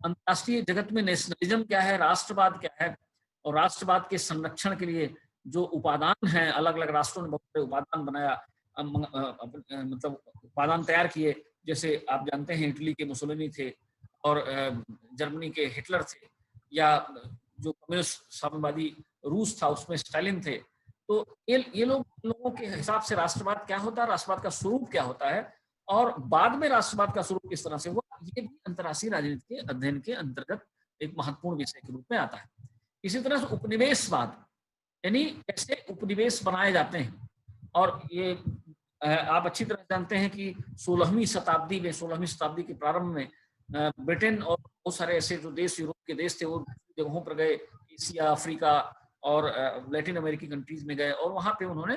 अंतर्राष्ट्रीय जगत में नेशनलिज्म क्या है, राष्ट्रवाद क्या है, और राष्ट्रवाद के संरक्षण के लिए जो उपादान हैं, अलग अलग राष्ट्रों ने बहुत सारे उपादान बनाया, मतलब उपादान तैयार किए। जैसे आप जानते हैं इटली के मुसोलिनी थे और जर्मनी के हिटलर थे, या जो कम्युनिस्ट साम्यवादी रूस था उसमें स्टालिन थे। तो ये लोगों के हिसाब से राष्ट्रवाद क्या होता है, राष्ट्रवाद का स्वरूप क्या होता है, और बाद में राष्ट्रवाद का स्वरूप किस तरह से हुआ, ये भी अंतर्राष्ट्रीय राजनीति के अध्ययन के अंतर्गत एक महत्वपूर्ण विषय के रूप में आता है। इसी तरह से उपनिवेशवाद, यानी कैसे उपनिवेश बनाए जाते हैं। और ये आप अच्छी तरह जानते हैं कि 16वीं शताब्दी के प्रारंभ में ब्रिटेन और बहुत सारे ऐसे जो देश, यूरोप के देश थे, वो जगहों पर गए, एशिया, अफ्रीका और लैटिन अमेरिकी कंट्रीज में गए, और वहां पे उन्होंने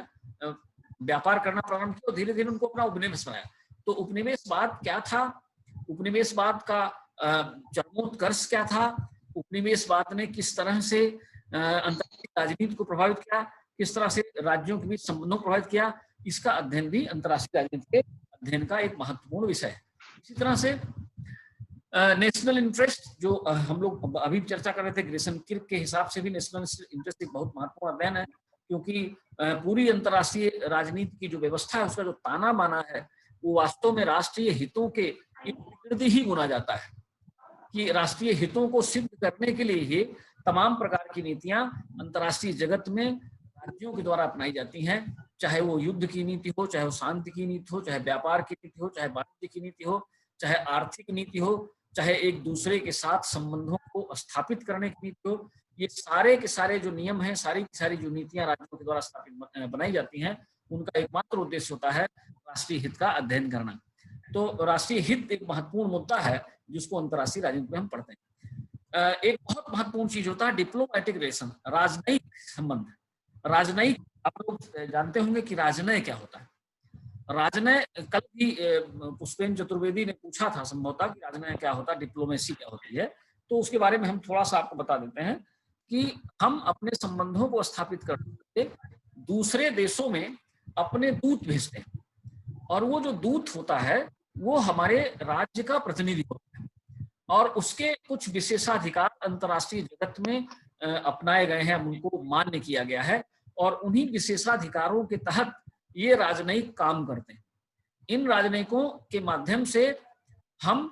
व्यापार करना प्रारंभ किया और धीरे धीरे उनको अपना उपनिवेश बनाया। तो उपनिवेशवाद क्या था, उपनिवेशवाद का चरमोत्कर्ष क्या था, उपनिवेशवाद ने किस तरह से अंतर्राष्ट्रीय राजनीति को प्रभावित किया, किस तरह से राज्यों के बीच संबंधों को प्रभावित किया, इसका अध्ययन भी अंतर्राष्ट्रीय राजनीति के अध्ययन का एक महत्वपूर्ण विषय है। इसी तरह से नेशनल इंटरेस्ट, जो हम लोग अभी चर्चा कर रहे थे, ग्रेसन किर्क के हिसाब से भी नेशनल इंटरेस्ट एक बहुत महत्वपूर्ण अध्ययन है, क्योंकि पूरी अंतर्राष्ट्रीय राजनीति की जो व्यवस्था है उसका जो ताना बाना है वो वास्तव में राष्ट्रीय हितों के इर्द ही गुना जाता है, कि राष्ट्रीय हितों को सिद्ध करने के लिए ही तमाम प्रकार की नीतियां अंतर्राष्ट्रीय जगत में राज्यों के द्वारा अपनाई जाती हैं, चाहे वो युद्ध की नीति हो, चाहे वो शांति की नीति हो, चाहे व्यापार की नीति हो, चाहे वाणिज्य की नीति हो, चाहे आर्थिक नीति हो, चाहे एक दूसरे के साथ संबंधों को स्थापित करने की नीति हो। ये सारे के सारे जो नियम हैं, सारी की सारी जो नीतियां राज्यों के द्वारा स्थापित बनाई जाती हैं, उनका एकमात्र उद्देश्य होता है राष्ट्रीय हित का अध्ययन करना। तो राष्ट्रीय हित एक महत्वपूर्ण मुद्दा है जिसको अंतर्राष्ट्रीय राजनीति में हम पढ़ते हैं। एक बहुत महत्वपूर्ण चीज होता है डिप्लोमैटिक रिलेशन, राजनयिक संबंध। राजनयिक, आप लोग जानते होंगे कि राजनय क्या होता है। राजनय, कल भी पुष्पेन चतुर्वेदी ने पूछा था संभवतः कि राजनय क्या होता है, डिप्लोमेसी क्या होती है, तो उसके बारे में हम थोड़ा सा आपको बता देते हैं कि हम अपने संबंधों को स्थापित करने के लिए दूसरे देशों में अपने दूत भेजते हैं, और वो जो दूत होता है वो हमारे राज्य का प्रतिनिधि होता है, और उसके कुछ विशेषाधिकार अंतर्राष्ट्रीय जगत में अपनाए गए हैं, उनको मान्य किया गया है, और उन्हीं विशेषाधिकारों के तहत ये राजनयिक काम करते हैं। इन राजनयिकों के माध्यम से हम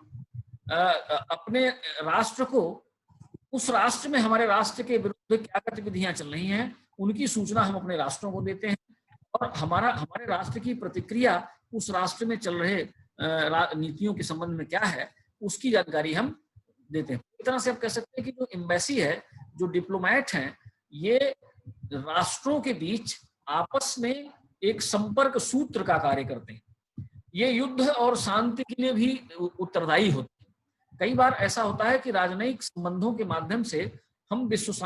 अपने राष्ट्र को, उस राष्ट्र में हमारे राष्ट्र के विरुद्ध क्या गतिविधियां चल रही हैं उनकी सूचना हम अपने राष्ट्रों को देते हैं, और हमारे राष्ट्र की प्रतिक्रिया उस राष्ट्र में चल रहे नीतियों के संबंध में क्या है उसकी जानकारी हम देते हैं। एक तरह से आप कह सकते हैं कि जो एम्बेसी है, जो डिप्लोमेट हैं, ये राष्ट्रों के बीच आपस में एक संपर्क सूत्र का कार्य करते हैं। ये युद्ध और शांति के लिए भी उत्तरदायी होते हैं। कई बार ऐसा होता है कि राजनयिक संबंधों के माध्यम से हम विश्व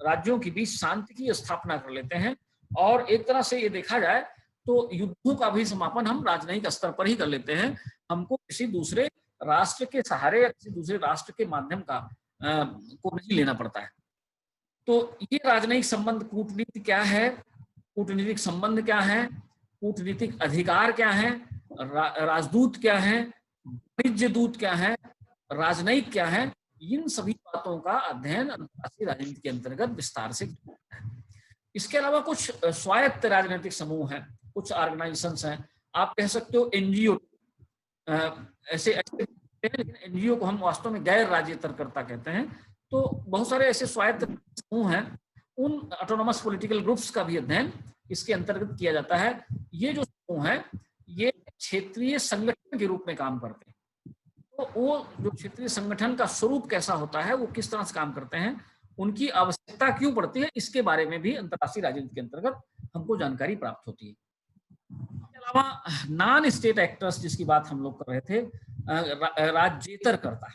राज्यों के बीच शांति की स्थापना कर लेते हैं, और एक तरह से ये देखा जाए तो युद्धों का भी समापन हम राजनयिक स्तर पर ही कर लेते हैं। हमको किसी दूसरे राष्ट्र के सहारे या किसी दूसरे राष्ट्र के माध्यम का को नहीं लेना पड़ता है। तो ये राजनयिक संबंध, कूटनीति क्या है, कूटनीतिक संबंध क्या है, कूटनीतिक अधिकार क्या है, राजदूत क्या है, वाणिज्य दूत क्या है, राजनयिक क्या है, इन सभी बातों का अध्ययन अंतर्राष्ट्रीय राजनीति के अंतर्गत विस्तार से किया जाता है। इसके अलावा कुछ स्वायत्त राजनीतिक समूह हैं, कुछ ऑर्गेनाइजेशंस हैं, आप कह सकते हो एनजीओ, ऐसे लेकिन एनजीओ को हम वास्तव में गैर राज्यतंत्रकर्ता कहते हैं। तो बहुत सारे ऐसे स्वायत्त समूह हैं, उन ऑटोनोमस पॉलिटिकल ग्रुप्स का भी अध्ययन इसके अंतर्गत किया जाता है। ये जो समूह है ये क्षेत्रीय संगठन के रूप में काम करते हैं। तो वो जो क्षेत्रीय संगठन का स्वरूप कैसा होता है, वो किस तरह से काम करते हैं, उनकी आवश्यकता क्यों पड़ती है, इसके बारे में भी अंतर्राष्ट्रीय राजनीति के अंतर्गत हमको जानकारी प्राप्त होती है। इसके अलावा नॉन स्टेट एक्टर्स जिसकी बात हम लोग कर रहे थे, राज्येतरकर्ता,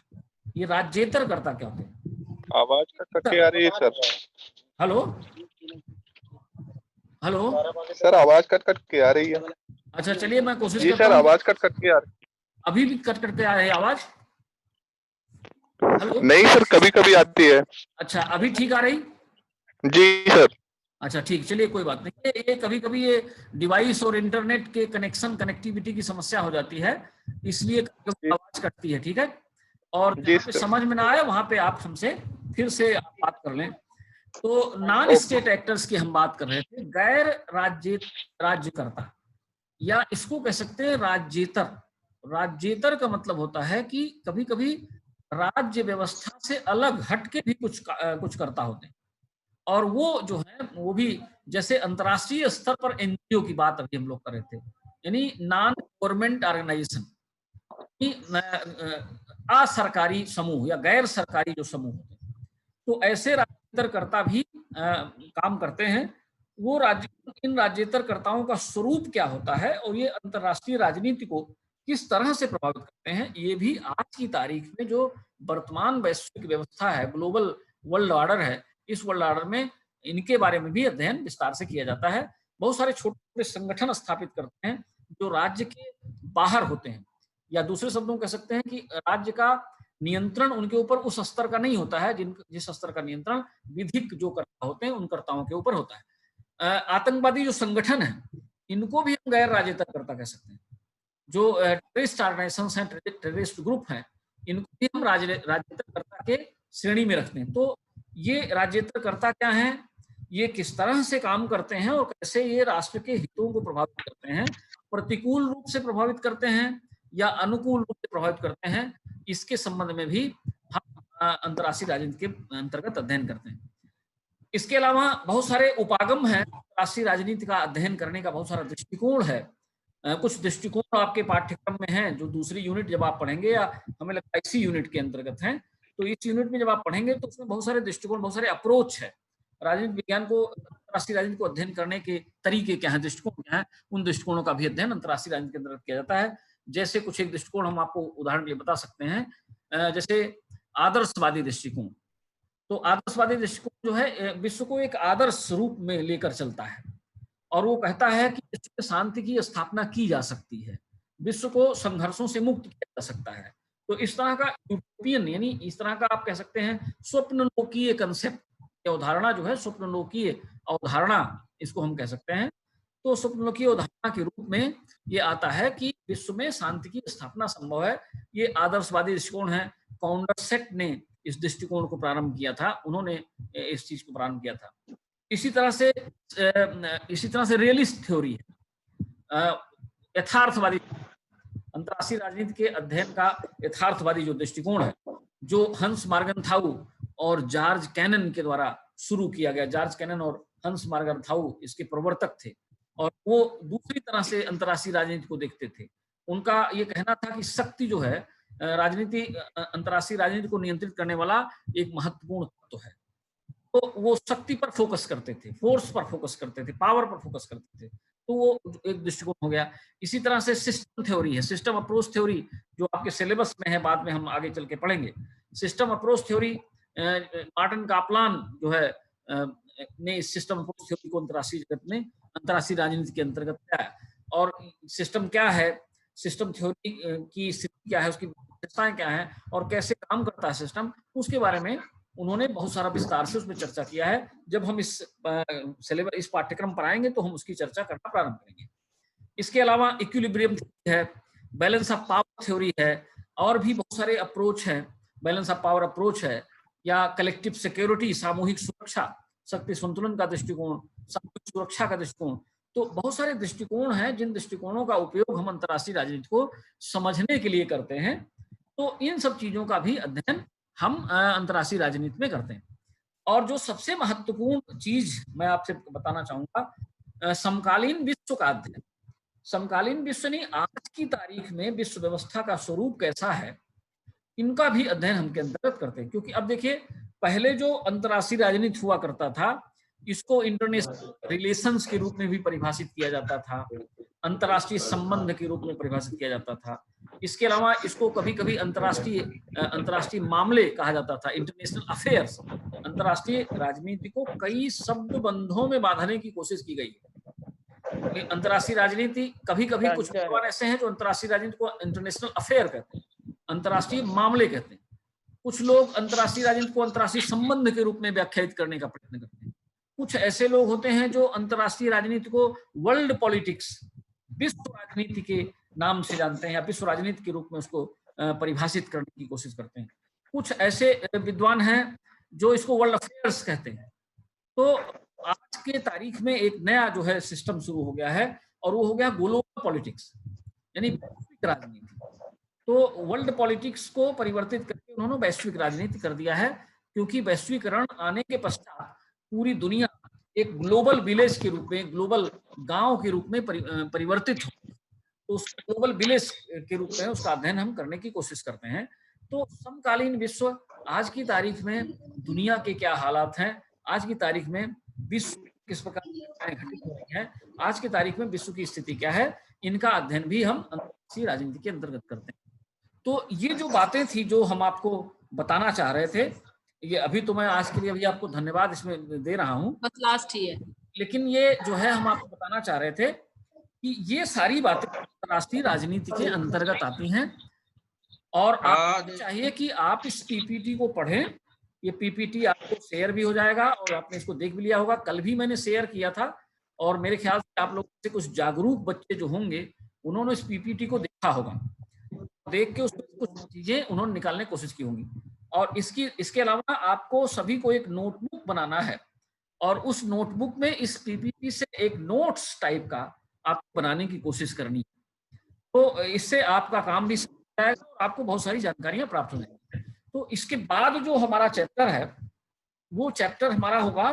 ये राज्येतरकर्ता क्या होते हैं?
आवाज कट के आ रही है सर।
हेलो हेलो
सर, आवाज कट के आ रही है।
अच्छा चलिए मैं कोशिश
करता हूं। सर आवाज कट के आ रही है।
अभी भी कट के आ रही है आवाज? हेलो?
नहीं सर, कभी कभी आती है।
अच्छा, अभी ठीक आ रही?
जी सर।
अच्छा ठीक, चलिए कोई बात नहीं। ये कभी कभी ये डिवाइस और इंटरनेट के कनेक्टिविटी की समस्या हो जाती है, इसलिए कभी आवाज कटती है, ठीक है। और
जी
जहाँ पे
सर।
समझ में ना आए वहां पे आप हमसे फिर से आप बात कर लें। तो नॉन स्टेट एक्टर्स की हम बात कर रहे थे, गैर राज्यकर्ता, या इसको कह सकते हैं राज्येतर। राज्येतर का मतलब होता है कि कभी कभी राज्य व्यवस्था से अलग हटके भी कुछ करता होते हैं, और वो जो है वो भी जैसे अंतर्राष्ट्रीय स्तर पर एनजीओ की बात अभी हम लोग कर रहे थे, यानी नॉन गवर्नमेंट ऑर्गेनाइजेशन, असरकारी समूह या गैर सरकारी जो समूह होते हैं, तो ऐसे राज्येतरकर्ता भी काम करते हैं। वो इन राज्येतरकर्ताओं का स्वरूप क्या होता है और ये अंतर्राष्ट्रीय राजनीति को किस तरह से प्रभावित करते हैं, ये भी आज की तारीख में जो वर्तमान वैश्विक व्यवस्था है, ग्लोबल वर्ल्ड ऑर्डर है, इस वर्ल्ड ऑर्डर में इनके बारे में भी अध्ययन विस्तार से किया जाता है। बहुत सारे छोटे छोटे संगठन स्थापित करते हैं जो राज्य के बाहर होते हैं, या दूसरे शब्दों में कह सकते हैं कि राज्य का नियंत्रण उनके ऊपर उस स्तर का नहीं होता है जिस स्तर का नियंत्रण विधिक जो कर्ता होते हैं उन कर्ताओं के ऊपर होता है। आतंकवादी जो संगठन है इनको भी हम गैर राज्येतरकर्ता कह सकते हैं। जो टेररिस्ट ऑर्गेनाइजेशंस हैं, टेररिस्ट ग्रुप हैं, इनको भी हम राज्येतरकर्ता के श्रेणी में रखते हैं। तो ये राज्येतरकर्ता क्या हैं, ये किस तरह से काम करते हैं और कैसे ये राष्ट्र के हितों को प्रभावित करते हैं, प्रतिकूल रूप से प्रभावित करते हैं या अनुकूल रूप से प्रभावित करते हैं, इसके संबंध में भी हम अंतर्राष्ट्रीय राजनीति के अंतर्गत अध्ययन करते हैं। इसके अलावा बहुत सारे उपागम हैं, राष्ट्रीय राजनीति का अध्ययन करने का बहुत सारा दृष्टिकोण है। कुछ दृष्टिकोण आपके पाठ्यक्रम में हैं जो दूसरी यूनिट जब आप पढ़ेंगे, या हमें लगता है इसी यूनिट के अंतर्गत हैं, तो इस यूनिट में जब आप पढ़ेंगे तो उसमें बहुत सारे दृष्टिकोण, बहुत सारे अप्रोच है। राजनीति विज्ञान को, अंतर्राष्ट्रीय राजनीति को अध्ययन करने के तरीके क्या हैं, दृष्टिकोण क्या है, उन दृष्टिकोणों का भी अध्ययन अंतर्राष्ट्रीय राजनीति के अंतर्गत किया जाता है। जैसे कुछ एक दृष्टिकोण हम आपको उदाहरण के लिए बता सकते हैं, जैसे आदर्शवादी दृष्टिकोण। तो आदर्शवादी दृष्टिकोण जो है विश्व को एक आदर्श रूप में लेकर चलता है, और वो कहता है कि विश्व में शांति की स्थापना की जा सकती है, विश्व को संघर्षों से मुक्त किया जा सकता है। तो इस तरह का यूरोपियन, यानी इस तरह का आप कह सकते हैं स्वप्नलोकीय कंसेप्ट, अवधारणा जो है स्वप्नलोकीय अवधारणा, इसको हम कह सकते हैं। तो स्वप्नलोकीय अवधारणा के रूप में ये आता है कि विश्व में शांति की स्थापना संभव है। ये आदर्शवादी दृष्टिकोण है। कॉन्डरसेट ने इस दृष्टिकोण को प्रारंभ किया था, उन्होंने इस चीज को प्रारंभ किया था। इसी तरह से रियलिस्ट थ्योरी है, यथार्थवादी, अंतर्राष्ट्रीय राजनीति के अध्ययन का यथार्थवादी जो दृष्टिकोण है, जो हंस मार्गनथाउ और जॉर्ज कैनन के द्वारा शुरू किया गया। जॉर्ज कैनन और हंस मार्गनथाउ इसके प्रवर्तक थे, और वो दूसरी तरह से अंतर्राष्ट्रीय राजनीति को देखते थे। उनका ये कहना था कि शक्ति जो है राजनीति, अंतर्राष्ट्रीय राजनीति को नियंत्रित करने वाला एक महत्वपूर्ण तत्व है। तो वो शक्ति पर फोकस करते थे, फोर्स पर फोकस करते थे, पावर पर फोकस करते थे। तो वो एक दृष्टिकोण हो गया। इसी तरह से सिस्टम थ्योरी है, सिस्टम अप्रोच थ्योरी, जो आपके सिलेबस में है, बाद में हम आगे चल के पढ़ेंगे। System approach theory, Martin Kaplan जो है ने इस सिस्टम अप्रोच थ्योरी को अंतर्राष्ट्रीय जगत में, अंतर्राष्ट्रीय राजनीति के अंतर्गत किया है। और सिस्टम क्या है, सिस्टम थ्योरी की स्थिति क्या है, उसकी विशेषताएं क्या है और कैसे काम करता है सिस्टम, उसके बारे में उन्होंने बहुत सारा विस्तार से उसमें चर्चा किया है। जब हम इस सिलेबस, इस पाठ्यक्रम पर आएंगे तो हम उसकी चर्चा करना प्रारंभ करेंगे। इसके अलावा इक्विलिब्रियम थ्योरी है, बैलेंस ऑफ पावर थ्योरी है, और भी बहुत सारे अप्रोच हैं। बैलेंस ऑफ पावर अप्रोच है, या कलेक्टिव सिक्योरिटी, सामूहिक सुरक्षा, शक्ति संतुलन का दृष्टिकोण, सामूहिक सुरक्षा का दृष्टिकोण। तो बहुत सारे दृष्टिकोण हैं जिन दृष्टिकोणों का उपयोग हम अंतर्राष्ट्रीय राजनीति को समझने के लिए करते हैं। तो इन सब चीजों का भी अध्ययन हम अंतर्राष्ट्रीय राजनीति में करते हैं। और जो सबसे महत्वपूर्ण चीज मैं आपसे बताना चाहूंगा, समकालीन विश्व का अध्ययन। समकालीन विश्व यानी आज की तारीख में विश्व व्यवस्था का स्वरूप कैसा है, इनका भी अध्ययन हम के अंतर्गत करते हैं। क्योंकि अब देखिए, पहले जो अंतर्राष्ट्रीय राजनीति हुआ करता था, इसको इंटरनेशनल रिलेशंस के रूप में भी परिभाषित किया जाता था, अंतर्राष्ट्रीय संबंध के रूप में परिभाषित किया जाता था। इसके अलावा इसको कभी कभी अंतर्राष्ट्रीय मामले कहा जाता था, इंटरनेशनल अफेयर्स। अंतर्राष्ट्रीय राजनीति को कई शब्द बंधों में बांधने की कोशिश की गई है। अंतर्राष्ट्रीय राजनीति कभी कभी कुछ विद्वान ऐसे हैं जो अंतर्राष्ट्रीय राजनीति को इंटरनेशनल अफेयर कहते हैं, अंतर्राष्ट्रीय मामले कहते हैं। कुछ लोग अंतर्राष्ट्रीय राजनीति को अंतर्राष्ट्रीय संबंध के रूप में व्याख्यायित करने का प्रयत्न करते हैं। कुछ ऐसे लोग होते हैं जो अंतर्राष्ट्रीय राजनीति को वर्ल्ड पॉलिटिक्स, विश्व राजनीति के नाम से जानते हैं या विश्व राजनीति के रूप में उसको परिभाषित करने की कोशिश करते हैं। कुछ ऐसे विद्वान हैं जो इसको वर्ल्ड अफेयर्स कहते हैं। तो आज के तारीख में एक नया जो है सिस्टम शुरू हो गया है और वो हो गया ग्लोबल पॉलिटिक्स, यानी वैश्विक राजनीति। तो वर्ल्ड पॉलिटिक्स को परिवर्तित करके उन्होंने वैश्विक राजनीति कर दिया है, क्योंकि वैश्वीकरण आने के पश्चात पूरी दुनिया एक ग्लोबल विलेज के रूप में, ग्लोबल गांव के रूप में परिवर्तित हो। तो उस ग्लोबल विलेज के रूप में उसका अध्ययन हम करने की कोशिश करते हैं। तो समकालीन विश्व आज की तारीख में दुनिया के क्या हालात हैं, आज की तारीख में विश्व किस प्रकार की घटनाएं घटित हो रही हैं, आज की तारीख में विश्व की स्थिति क्या है, इनका अध्ययन भी हम अंतर्राष्ट्रीय राजनीति के अंतर्गत करते हैं। तो ये जो बातें थी जो हम आपको बताना चाह रहे थे, ये अभी तो मैं आज के लिए अभी आपको धन्यवाद इसमें दे रहा हूँ,
बस लास्ट ही है।
लेकिन ये जो है हम आपको बताना चाह रहे थे कि ये सारी बातें अंतर्राष्ट्रीय राजनीति के अंतर्गत आती हैं और आपको चाहिए कि आप इस पीपीटी को पढ़ें। ये पीपीटी आपको शेयर भी हो जाएगा और आपने इसको देख भी लिया होगा। कल भी मैंने शेयर किया था और मेरे ख्याल से आप लोगों से कुछ जागरूक बच्चे जो होंगे उन्होंने इस पीपीटी को देखा होगा, देख के उसमें कुछ चीजें उन्होंने निकालने की कोशिश की होंगी। और इसके अलावा आपको सभी को एक नोटबुक बनाना है और उस नोटबुक में इस पीपीटी से एक नोट्स टाइप का आपको बनाने की कोशिश करनी है। तो इससे आपका काम भी जाएगा और आपको बहुत सारी जानकारियां प्राप्त हो जाएंगी। तो इसके बाद जो हमारा चैप्टर है वो चैप्टर हमारा होगा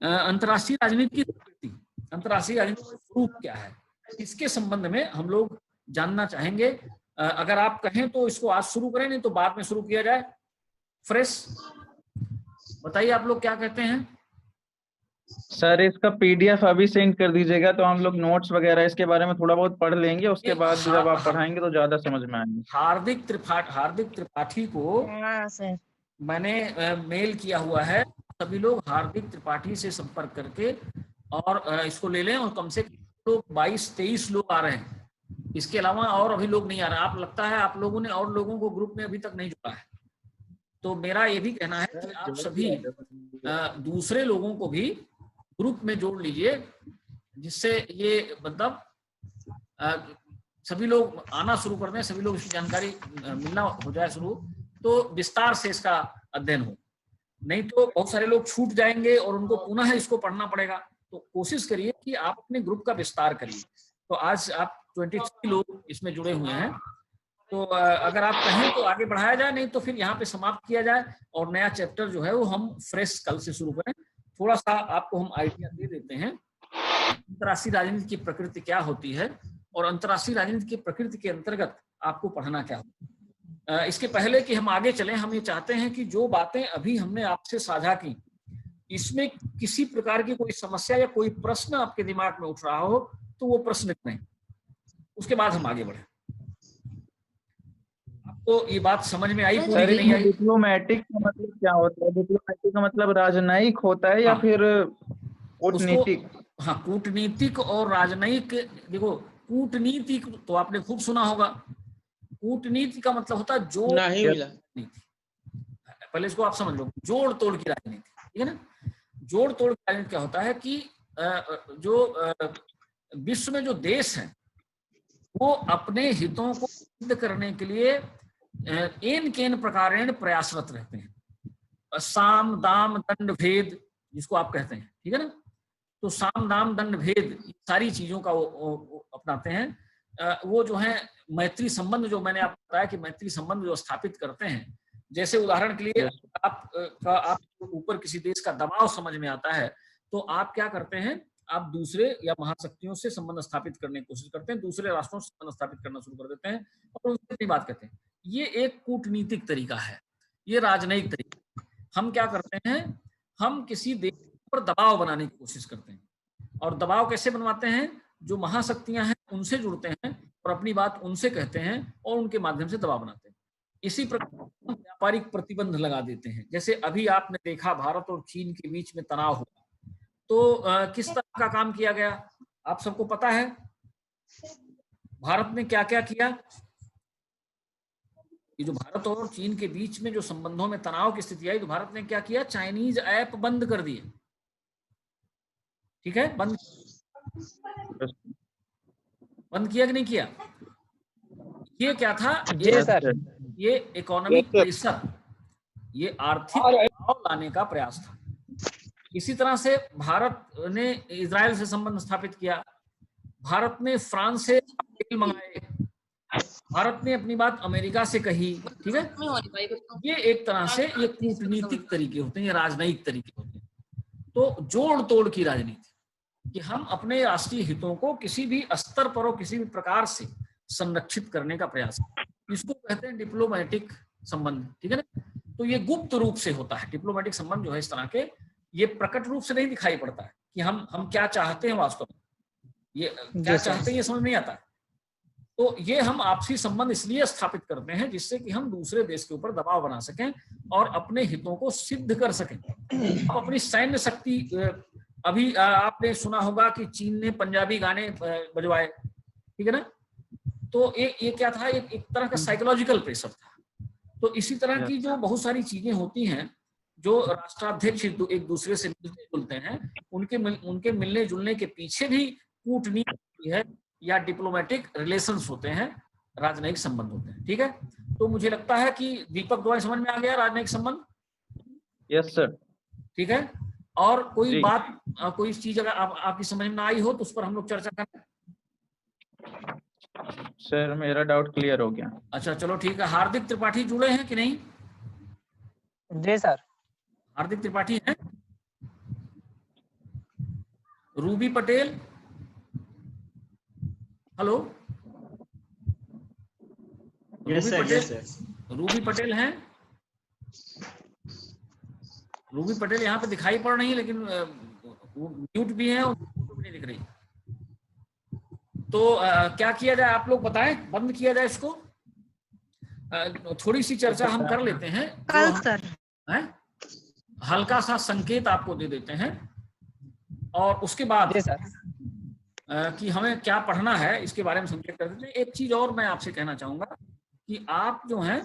अंतर्राष्ट्रीय राजनीति की प्रकृति, अंतर्राष्ट्रीय राजनीति का स्वरूप क्या है, इसके संबंध में हम लोग जानना चाहेंगे। अगर आप कहें तो इसको आज शुरू करें, नहीं तो बाद में शुरू किया जाए। फ्रेश बताइए आप लोग क्या कहते हैं।
सर इसका पीडीएफ अभी सेंड कर दीजिएगा तो हम लोग नोट्स वगैरह इसके बारे में थोड़ा बहुत पढ़ लेंगे, उसके बाद जब आप पढ़ाएंगे तो ज्यादा समझ में आएंगे।
हार्दिक त्रिपाठी को
सर
मैंने मेल किया हुआ है, सभी लोग हार्दिक त्रिपाठी से संपर्क करके और इसको ले लें। और कम से कम लोग 22-23 लोग आ रहे हैं, इसके अलावा और अभी लोग नहीं आ रहे। आप लगता है आप लोगों ने और लोगों को ग्रुप में अभी तक नहीं जोड़ा है। तो मेरा ये भी कहना है कि आप सभी दूसरे लोगों को भी ग्रुप में जोड़ लीजिए, जिससे ये मतलब सभी लोग आना शुरू कर दें, सभी लोग इसकी जानकारी मिलना हो जाए शुरू, तो विस्तार से इसका अध्ययन हो। नहीं तो बहुत सारे लोग छूट जाएंगे और उनको पुनः इसको पढ़ना पड़ेगा। तो कोशिश करिए कि आप अपने ग्रुप का विस्तार करिए। तो आज आप 23 लोग इसमें जुड़े हुए हैं, तो अगर आप कहें तो आगे बढ़ाया जाए, नहीं तो फिर यहाँ पे समाप्त किया जाए और नया चैप्टर जो है वो हम फ्रेश कल से शुरू करें। थोड़ा सा आपको हम आइडिया दे देते हैं अंतर्राष्ट्रीय राजनीति की प्रकृति क्या होती है और अंतर्राष्ट्रीय राजनीति की प्रकृति के अंतर्गत आपको पढ़ना क्या होता है। इसके पहले कि हम आगे चलें, हम ये चाहते हैं कि जो बातें अभी हमने आपसे साझा की, इसमें किसी प्रकार की कोई समस्या या कोई प्रश्न आपके दिमाग में उठ रहा हो तो वो प्रश्न करें, उसके बाद हम आगे बढ़े। आपको ये बात समझ में आई पूरी कि नहीं आई?
डिप्लोमेटिक का मतलब क्या होता है? डिप्लोमेटिक का मतलब राजनयिक होता है या फिर कूटनीतिक?
हाँ, कूटनीतिक और राजनयिक। देखो, कूटनीतिक तो आपने खूब सुना होगा। कूटनीति का मतलब होता है जोड़
नहीं मिला।
पहले इसको आप समझ लो, जोड़ तोड़ की राजनीति, ठीक है ना। जोड़ तोड़ की राजनीति क्या होता है कि जो विश्व में जो देश हैं वो अपने हितों को सिद्ध करने के लिए एन केन प्रकारेण प्रयासरत रहते हैं। साम दाम दंड भेद जिसको आप कहते हैं, ठीक है ना। तो साम दाम दंड भेद सारी चीजों का वो अपनाते हैं। वो जो है मैत्री संबंध, जो मैंने आपको बताया कि मैत्री संबंध जो स्थापित करते हैं, जैसे उदाहरण के लिए आप ऊपर किसी देश का दबाव समझ में आता है तो आप क्या करते हैं, आप दूसरे या महाशक्तियों से संबंध स्थापित करने की कोशिश करते हैं, दूसरे राष्ट्रों से संबंध स्थापित करना शुरू कर देते हैं और उनसे अपनी बात कहते हैं। ये एक कूटनीतिक तरीका है, ये राजनयिक तरीका। हम क्या करते हैं, हम किसी देश पर दबाव बनाने की कोशिश करते हैं। और दबाव कैसे बनवाते हैं? जो महाशक्तियां हैं उनसे जुड़ते हैं और अपनी बात उनसे कहते हैं और उनके माध्यम से दबाव बनाते हैं। इसी प्रकार व्यापारिक प्रतिबंध लगा देते हैं। जैसे अभी आपने देखा भारत और चीन के बीच में तनाव हुआ, तो किस तरह का काम किया गया आप सबको पता है। भारत ने क्या क्या किया? ये जो भारत और चीन के बीच में जो संबंधों में तनाव की स्थिति आई, तो भारत ने क्या किया? चाइनीज ऐप बंद कर दिए। ठीक है, बंद किया कि नहीं किया? ये क्या था?
जी सर।
ये इकोनॉमिक प्रेशर, ये आर्थिक दबाव लाने का प्रयास था। इसी तरह से भारत ने इजराइल से संबंध स्थापित किया, भारत ने फ्रांस से तेल मंगाए, भारत ने अपनी बात अमेरिका से कही, ठीक है। ये एक तरह से ये कूटनीतिक तरीके होते हैं, ये राजनयिक तरीके होते हैं। तो जोड़ तोड़ की राजनीति कि हम अपने राष्ट्रीय हितों को किसी भी स्तर पर और किसी भी प्रकार से संरक्षित करने का प्रयास, इसको कहते हैं डिप्लोमेटिक संबंध, ठीक है ना। तो ये गुप्त रूप से होता है डिप्लोमेटिक संबंध जो है इस तरह के, ये प्रकट रूप से नहीं दिखाई पड़ता है कि हम क्या चाहते हैं वास्तव में, ये क्या चाहते हैं ये समझ नहीं आता है। तो ये हम आपसी संबंध इसलिए स्थापित करते हैं जिससे कि हम दूसरे देश के ऊपर दबाव बना सकें और अपने हितों को सिद्ध कर सकें। अब अपनी सैन्य शक्ति, अभी आपने सुना होगा कि चीन ने पंजाबी गाने बजवाए, ठीक है ना। तो ये क्या था? एक तरह का साइकोलॉजिकल प्रेशर था। तो इसी तरह की जो बहुत सारी चीजें होती हैं जो राष्ट्राध्यक्ष एक दूसरे से मिलते जुलते हैं, उनके मिलने जुलने के पीछे भी कूटनीति है या डिप्लोमेटिक रिलेशंस होते हैं, राजनयिक संबंध होते हैं, ठीक है। तो मुझे लगता है कि दीपक द्वारा समझ में आ गया राजनयिक संबंध।
Yes sir.
ठीक है, और कोई बात, कोई चीज अगर आपकी समझ में आई हो तो उस पर हम लोग चर्चा करें।
सर मेरा डाउट क्लियर हो गया।
अच्छा चलो ठीक है। हार्दिक त्रिपाठी जुड़े हैं कि नहीं?
जी सर।
हार्दिक त्रिपाठी हैं? Ruby Patel, hello.
Yes sir, yes sir.
Ruby Patel हैं? रूबी पटेल यहाँ पे दिखाई पड़ रही है लेकिन म्यूट भी है और फोटो भी नहीं दिख रही। तो क्या किया जाए आप लोग बताएं, बंद किया जाए इसको? थोड़ी सी चर्चा हम कर लेते हैं।
कल सर
हल्का सा संकेत आपको दे देते हैं और उसके बाद कि हमें क्या पढ़ना है इसके बारे में संकेत कर देते हैं। एक चीज और मैं आपसे कहना चाहूंगा कि आप जो हैं